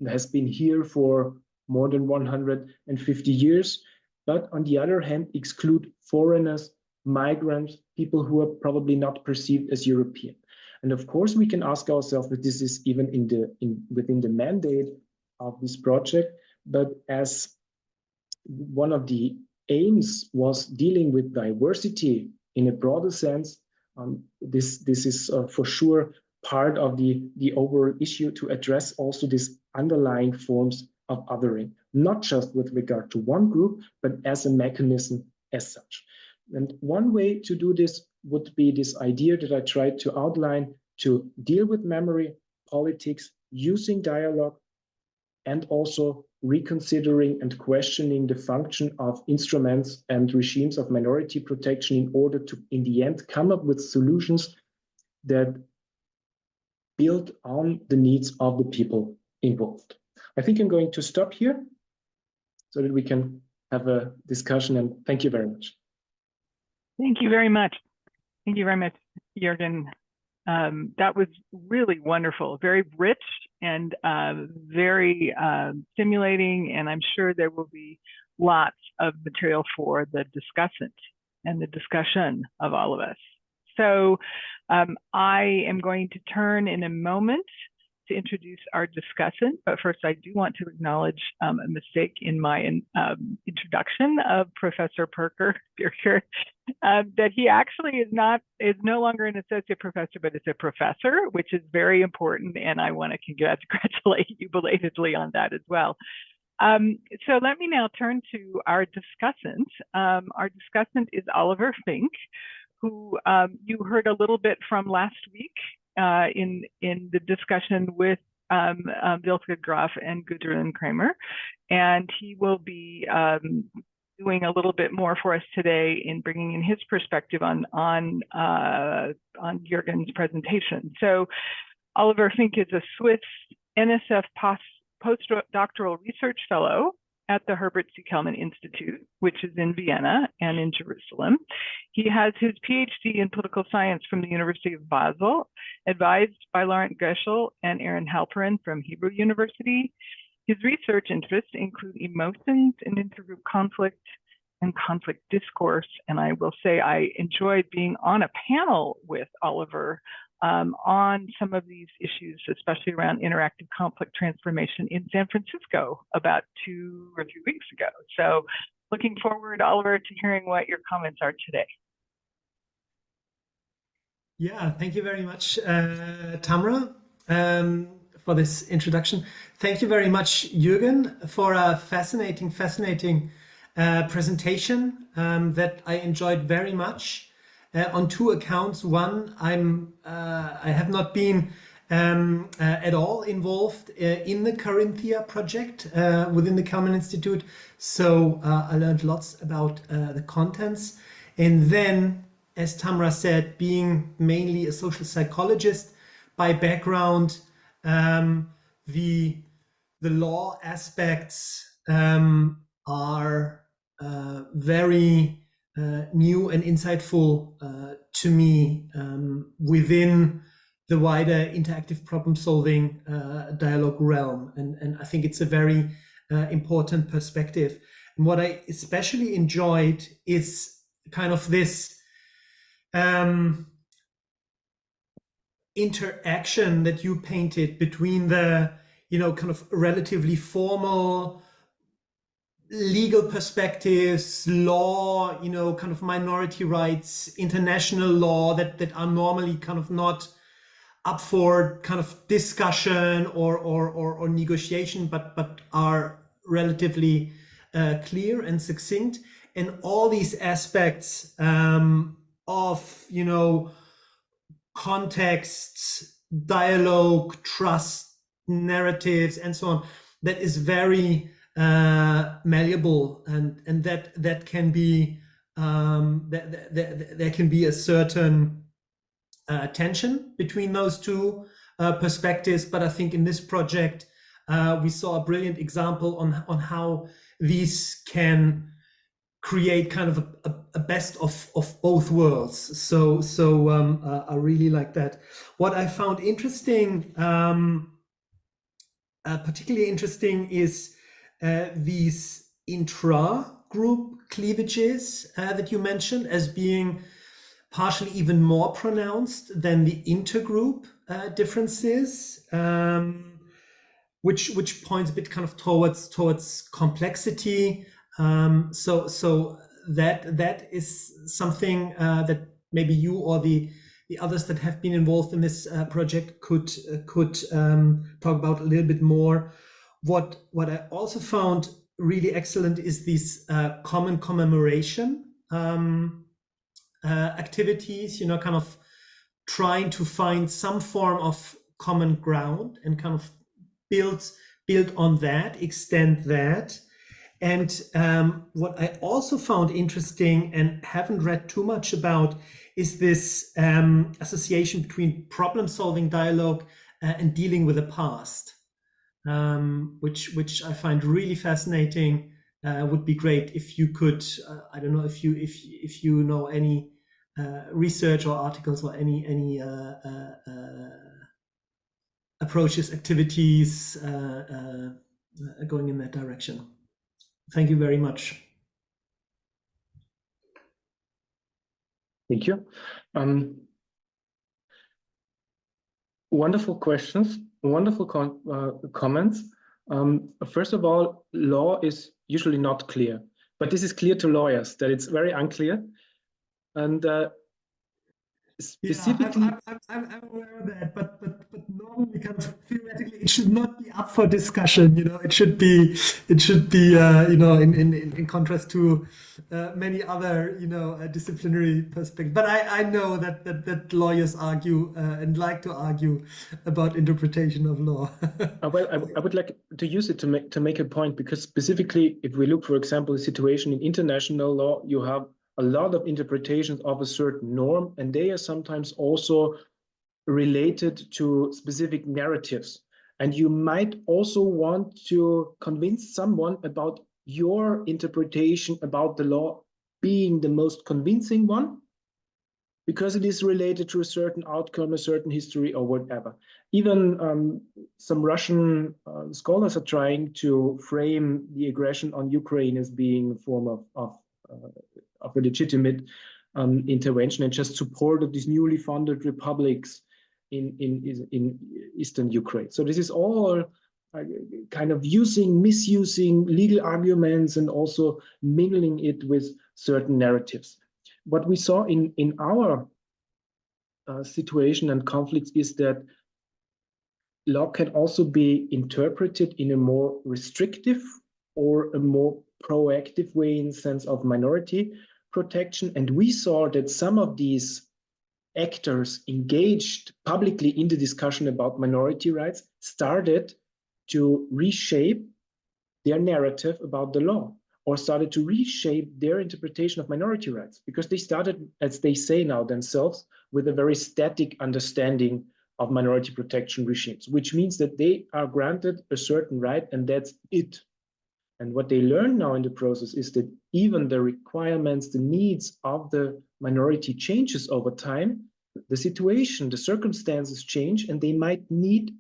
has been here for more than 150 years, but on the other hand, exclude foreigners, migrants, people who are probably not perceived as European. And of course, we can ask ourselves if this is even within the mandate of this project, but as one of the aims was dealing with diversity in a broader sense, this is for sure part of the overall issue to address also these underlying forms of othering, not just with regard to one group, but as a mechanism as such. And one way to do this would be this idea that I tried to outline to deal with memory politics using dialogue and also reconsidering and questioning the function of instruments and regimes of minority protection in order to, in the end, come up with solutions that build on the needs of the people involved. I think I'm going to stop here so that we can have a discussion, and thank you very much. Thank you very much. Thank you very much, Jürgen. That was really wonderful, very rich and very stimulating, and I'm sure there will be lots of material for the discussant and the discussion of all of us. So I am going to turn in a moment to introduce our discussant, but first I do want to acknowledge a mistake in my introduction of Professor Pirker, that he actually is no longer an associate professor, but is a professor, which is very important, and I want to congratulate you belatedly on that as well. So let me now turn to our discussant. Our discussant is Oliver Fink, who you heard a little bit from last week in the discussion with Wilke Graf and Gudrun Kramer, and he will be doing a little bit more for us today in bringing in his perspective on Jürgen's presentation. So Oliver Fink is a Swiss NSF postdoctoral research fellow at the Herbert C. Kelman Institute, which is in Vienna and in Jerusalem. He has his PhD in political science from the University of Basel, advised by Laurent Goeschel and Aaron Halperin from Hebrew University. His research interests include emotions in intergroup conflict and conflict discourse. And I will say I enjoyed being on a panel with Oliver on some of these issues, especially around interactive conflict transformation in San Francisco about 2 or 3 weeks ago. So looking forward, Oliver, to hearing what your comments are today. Yeah, thank you very much, Tamra, for this introduction. Thank you very much, Jürgen, for a fascinating presentation that I enjoyed very much. On 2 accounts. One, I have not been at all involved in the Carinthia project within the Kelman Institute, so I learned lots about the contents. And then, as Tamra said, being mainly a social psychologist by background, the law aspects are very new and insightful to me within the wider interactive problem-solving dialogue realm. And I think it's a very important perspective. And what I especially enjoyed is kind of this interaction that you painted between the, kind of relatively formal legal perspectives, law, kind of minority rights, international law that are normally kind of not up for kind of discussion or negotiation, but are relatively clear and succinct. And all these aspects of, contexts, dialogue, trust, narratives, and so on, that is very malleable, and that can be there can be a certain tension between those 2 perspectives. But I think in this project we saw a brilliant example on how these can create kind of a best of both worlds. So I really like that. What I found interesting, particularly interesting, is these intra-group cleavages that you mentioned as being partially even more pronounced than the intergroup differences, which points a bit kind of towards complexity. So that is something that maybe you or the the others that have been involved in this project could talk about a little bit more. What I also found really excellent is these common commemoration activities, you know, kind of trying to find some form of common ground and kind of build on that, extend that. And what I also found interesting and haven't read too much about is this association between problem-solving dialogue and dealing with the past, which I find really fascinating. Would be great if you could. I don't know if you know any research or articles or any approaches, activities going in that direction. Thank you very much. Thank you. Wonderful questions, wonderful comments. First of all, law is usually not clear, but this is clear to lawyers that it's very unclear. And specifically, yeah, I'm aware of that, but normally, kind of theoretically, it should not be up for discussion. You know, it should be you know, in contrast to many other, you know, disciplinary perspectives. But I know that lawyers argue and like to argue about interpretation of law. well, I would like to use it to make a point, because specifically, if we look, for example, the situation in international law, you have a lot of interpretations of a certain norm, and they are sometimes also related to specific narratives. And you might also want to convince someone about your interpretation about the law being the most convincing one, because it is related to a certain outcome, a certain history, or whatever. Even some Russian scholars are trying to frame the aggression on Ukraine as being a form of a legitimate intervention and just support of these newly founded republics in eastern Ukraine. So this is all kind of misusing legal arguments and also mingling it with certain narratives. What we saw in our situation and conflicts is that law can also be interpreted in a more restrictive or a more proactive way in the sense of minority protection. And we saw that some of these actors engaged publicly in the discussion about minority rights started to reshape their narrative about the law, or started to reshape their interpretation of minority rights, because they started, as they say now themselves, with a very static understanding of minority protection regimes, which means that they are granted a certain right and that's it. And what they learn now in the process is that even the requirements, the needs of the minority changes over time. The situation, the circumstances change, and they might need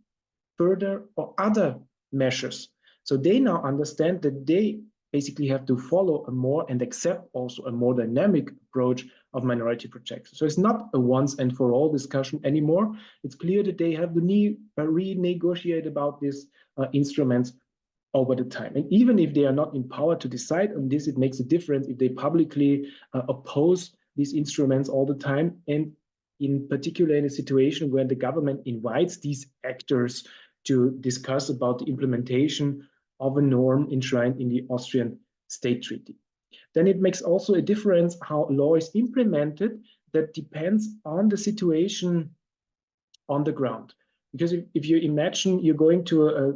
further or other measures. So they now understand that they basically have to follow a more and accept also a more dynamic approach of minority protection. So it's not a once and for all discussion anymore. It's clear that they have to renegotiate about these instruments over the time. And even if they are not empowered to decide on this, it makes a difference if they publicly oppose these instruments all the time, and in particular in a situation where the government invites these actors to discuss about the implementation of a norm enshrined in the Austrian State Treaty. Then it makes also a difference how law is implemented. That depends on the situation on the ground. Because if you imagine you're going to a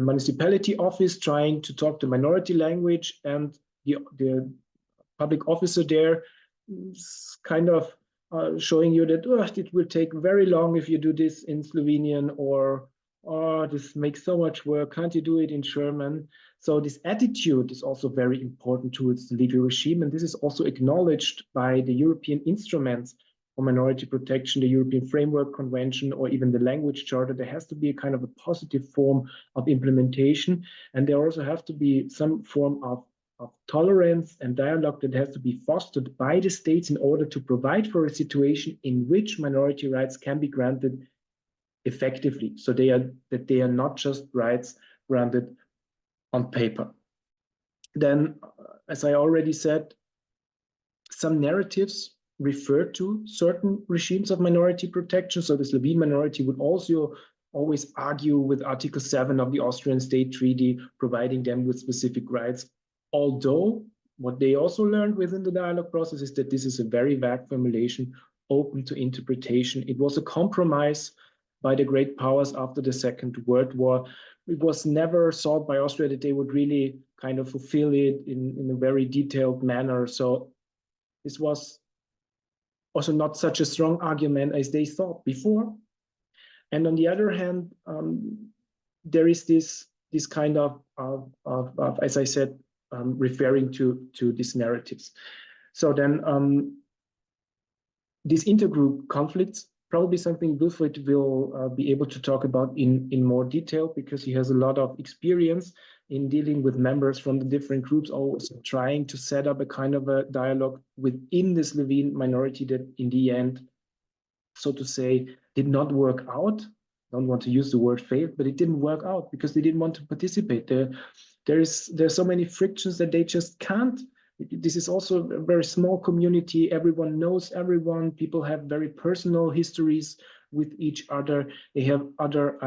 municipality office trying to talk the minority language, and the public officer there is kind of showing you that it will take very long if you do this in Slovenian, or this makes so much work, can't you do it in German? So this attitude is also very important towards the legal regime, and this is also acknowledged by the European instruments for minority protection, the European Framework Convention, or even the Language Charter. There has to be a kind of a positive form of implementation, and there also have to be some form of tolerance and dialogue that has to be fostered by the states in order to provide for a situation in which minority rights can be granted effectively, so they are not just rights granted on paper. Then, as I already said, some narratives referred to certain regimes of minority protection. So the Slovene minority would also always argue with Article 7 of the Austrian State Treaty, providing them with specific rights. Although what they also learned within the dialogue process is that this is a very vague formulation, open to interpretation. It was a compromise by the great powers after the Second World War. It was never thought by Austria that they would really kind of fulfill it in a very detailed manner. So this was also not such a strong argument as they thought before. And on the other hand, there is this kind of as I said, referring to these narratives. So then these intergroup conflicts, probably something Wilfried will be able to talk about in more detail, because he has a lot of experience in dealing with members from the different groups, always trying to set up a kind of a dialogue within the Slovene minority that in the end, so to say, did not work out. I don't want to use the word failed, but it didn't work out because they didn't want to participate. There's so many frictions that they just can't. This is also a very small community. Everyone knows everyone. People have very personal histories with each other. They have other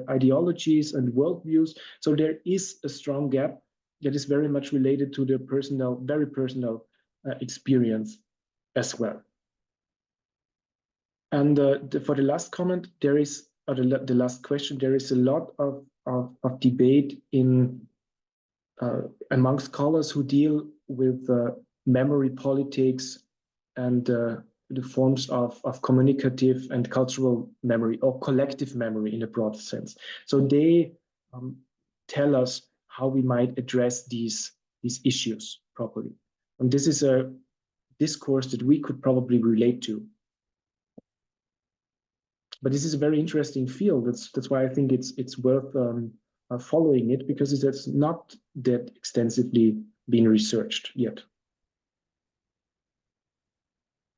ideologies and worldviews. So there is a strong gap that is very much related to their personal, very personal experience as well. And for the last comment, there is, or the last question, there is a lot of debate in among scholars who deal with memory politics and the forms of communicative and cultural memory, or collective memory in a broad sense. So they tell us how we might address these issues properly. And this is a discourse that we could probably relate to. But this is a very interesting field. That's why I think it's worth following it, because it has not that extensively been researched yet.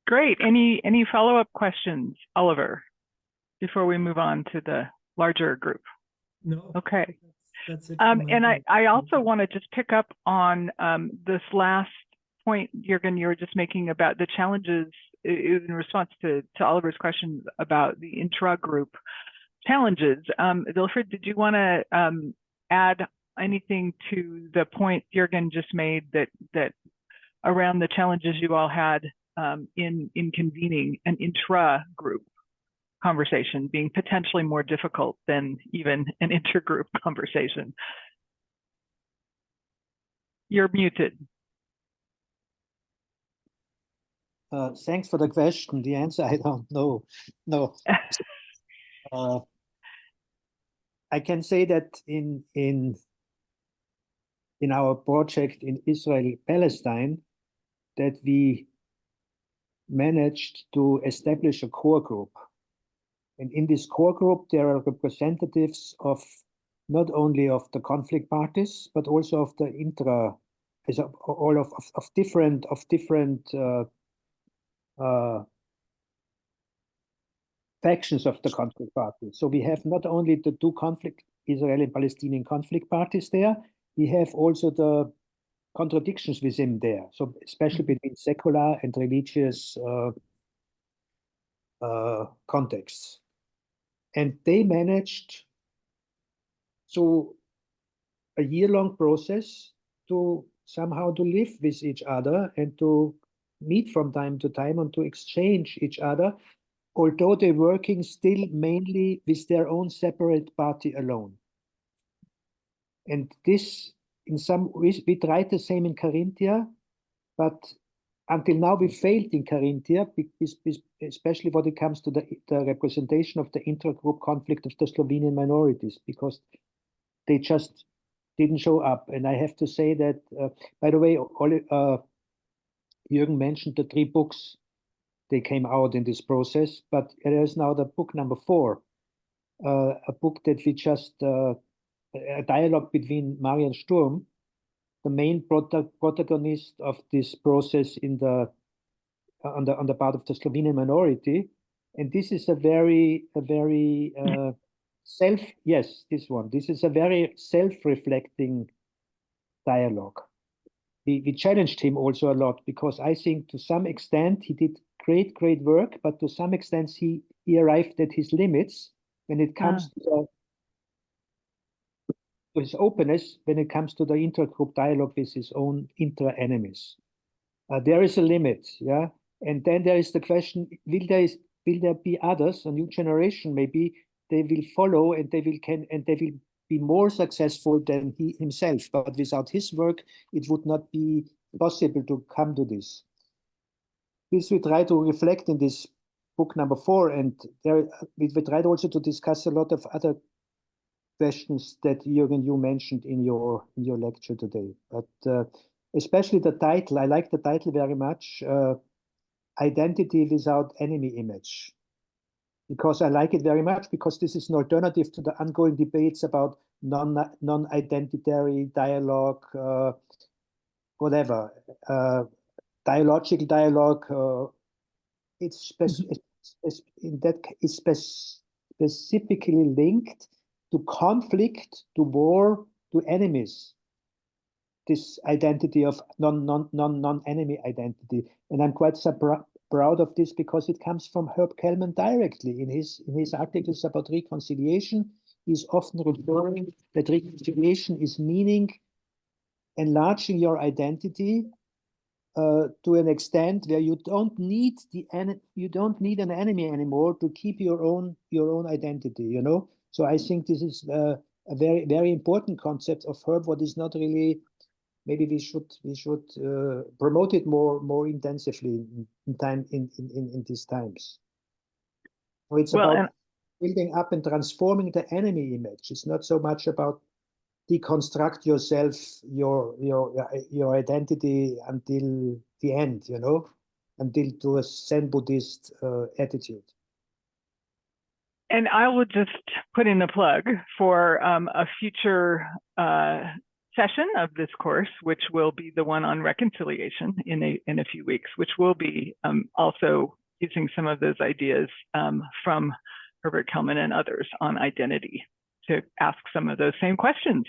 Great. Any follow-up questions, Oliver, before we move on to the larger group? No. Okay. That's it. And I also want to just pick up on this last point, Jürgen, you were just making about the challenges in response to Oliver's questions about the intra-group challenges. Wilfried, did you want to add anything to the point Jürgen just made that around the challenges you all had in convening an intra-group conversation being potentially more difficult than even an intergroup conversation? You're muted. Thanks for the question. The answer, I don't know. No. I can say that in our project in Israel-Palestine, that we managed to establish a core group. And in this core group, there are representatives of not only of the conflict parties, but also of the all of different factions of the conflict parties. So we have not only the two Israeli and Palestinian conflict parties there, we have also the contradictions within there. So especially between secular and religious contexts. And they managed through a year-long process to somehow to live with each other and to meet from time to time and to exchange each other, although they're working still mainly with their own separate party alone. And this, in some ways, we tried the same in Carinthia, but until now we failed in Carinthia, especially when it comes to the representation of the intra-group conflict of the Slovenian minorities, because they just didn't show up. And I have to say that, by the way, Jürgen mentioned the 3 books they came out in this process, but there is now the book number 4, a book that we just, a dialogue between Marian Sturm, the main protagonist of this process in on the part of the Slovenian minority. And this is a very this is a very self-reflecting dialogue. We challenged him also a lot, because I think to some extent he did great, great work, but to some extent he arrived at his limits when it comes to his openness, when it comes to the intra-group dialogue with his own intra-enemies. There is a limit, yeah? And then there is the question, will there be others, a new generation maybe, they will follow and they will be more successful than he himself, but without his work, it would not be possible to come to this. This we try to reflect in this book number 4, and there we tried also to discuss a lot of other questions that Jürgen, you mentioned in your lecture today. But especially the title, I like the title very much, Identity Without Enemy Image. Because I like it very much, because this is an alternative to the ongoing debates about non-identitary dialogue, whatever, dialogical dialogue. It's specifically linked to conflict, to war, to enemies. This identity of non-enemy identity, and I'm quite proud of this because it comes from Herbert Kelman directly in his articles about reconciliation. He's often referring that reconciliation is meaning enlarging your identity to an extent where you don't need an enemy anymore to keep your own identity. You know, so I think this is a very, very important concept of Herbert. What is not really. Maybe we should promote it more intensively in these times. So it's about building up and transforming the enemy image. It's not so much about deconstruct yourself, your identity until the end, you know, until to a Zen Buddhist attitude. And I will just put in a plug for a future session of this course, which will be the one on reconciliation in a few weeks, which will be also using some of those ideas from Herbert Kelman and others on identity to ask some of those same questions.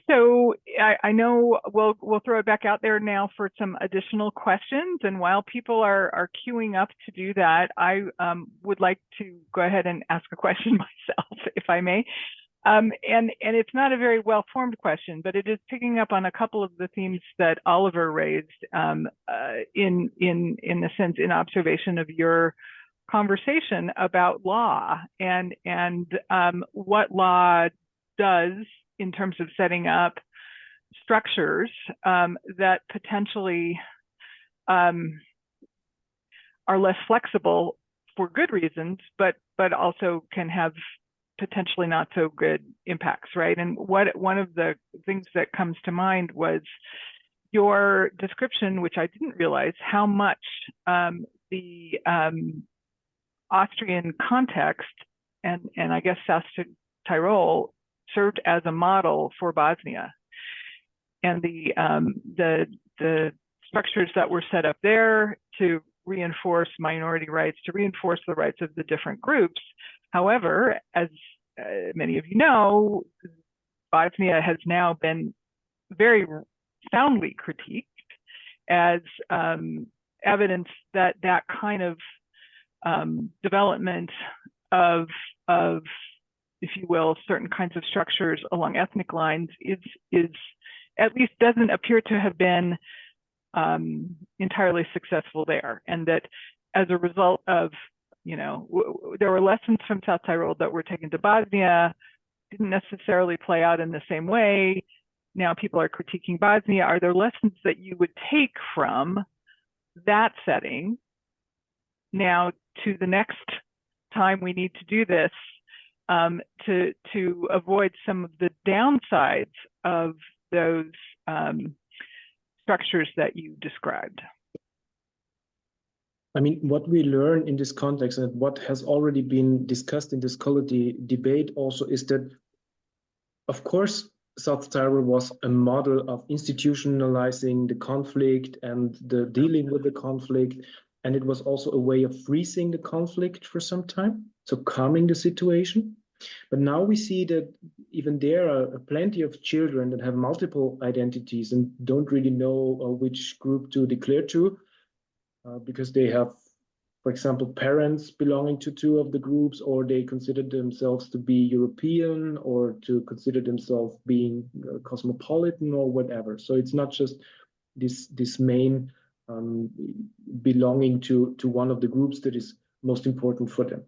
So I know we'll throw it back out there now for some additional questions. And while people are queuing up to do that, I would like to go ahead and ask a question myself, if I may. And it's not a very well-formed question, but it is picking up on a couple of the themes that Oliver raised in the sense, in observation of your conversation about law and what law does in terms of setting up structures that potentially are less flexible for good reasons, but also can have potentially not so good impacts, right? And one of the things that comes to mind was your description, which I didn't realize, how much the Austrian context and I guess South Tyrol served as a model for Bosnia, and the structures that were set up there to reinforce minority rights, to reinforce the rights of the different groups. However, as many of you know, Bosnia has now been very soundly critiqued as evidence that that kind of development of, if you will, certain kinds of structures along ethnic lines is at least doesn't appear to have been entirely successful there, and that as a result of, you know, there were lessons from South Tyrol that were taken to Bosnia, didn't necessarily play out in the same way. Now people are critiquing Bosnia. Are there lessons that you would take from that setting now to the next time we need to do this to avoid some of the downsides of those structures that you described? I mean, what we learn in this context and what has already been discussed in the scholarly debate also is that, of course, South Tyrol was a model of institutionalizing the conflict and the dealing with the conflict. And it was also a way of freezing the conflict for some time, so calming the situation. But now we see that even there are plenty of children that have multiple identities and don't really know which group to declare to. because they have, for example, parents belonging to two of the groups, or they consider themselves to be European, or to consider themselves being cosmopolitan, or whatever. So it's not just this main belonging to one of the groups that is most important for them.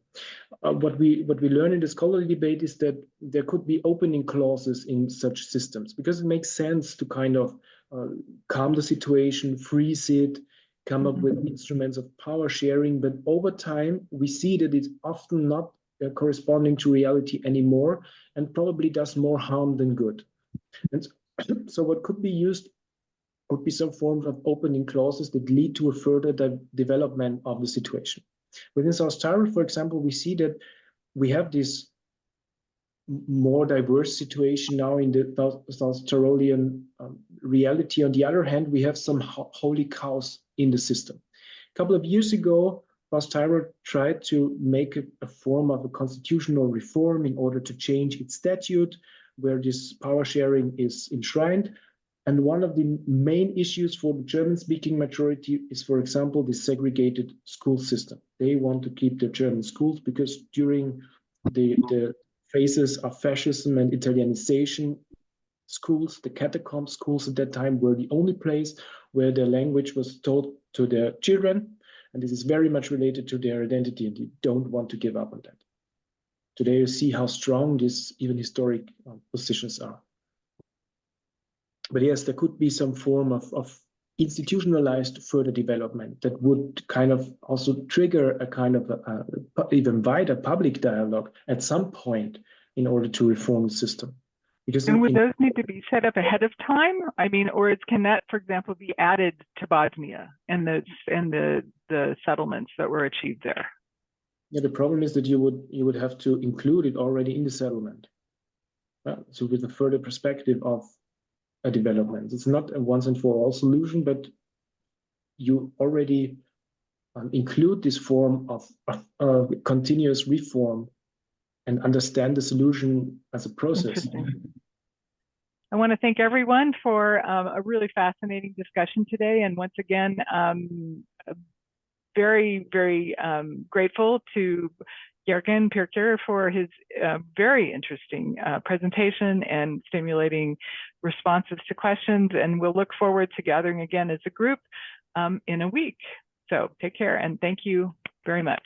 What we learn in the scholarly debate is that there could be opening clauses in such systems, because it makes sense to kind of calm the situation, freeze it, come up with instruments of power sharing. But over time, we see that it's often not corresponding to reality anymore, and probably does more harm than good. And so what could be used would be some forms of opening clauses that lead to a further development of the situation. Within South Tyrol, for example, we see that we have this more diverse situation now in the South Tyrolean reality. On the other hand, we have some holy cows in the system. A couple of years ago, South Tyrol tried to make a form of a constitutional reform in order to change its statute, where this power sharing is enshrined. And one of the main issues for the German-speaking majority is, for example, the segregated school system. They want to keep their German schools because during the phases of fascism and Italianization, schools, the catacomb schools at that time, were the only place where their language was taught to their children. And this is very much related to their identity, and they don't want to give up on that. Today, you see how strong these even historic positions are. But yes, there could be some form of institutionalized further development that would kind of also trigger a kind of even wider public dialogue at some point in order to reform the system. Because and would those need to be set up ahead of time? I mean, or can that, for example, be added to Bosnia and the settlements that were achieved there? Yeah, the problem is that you would have to include it already in the settlement. So with a further perspective of a development. It's not a once and for all solution, but you already include this form of continuous reform and understand the solution as a process. I want to thank everyone for a really fascinating discussion today. And once again, very, very grateful to Jürgen Pirker for his very interesting presentation and stimulating responses to questions. And we'll look forward to gathering again as a group in a week. So take care and thank you very much.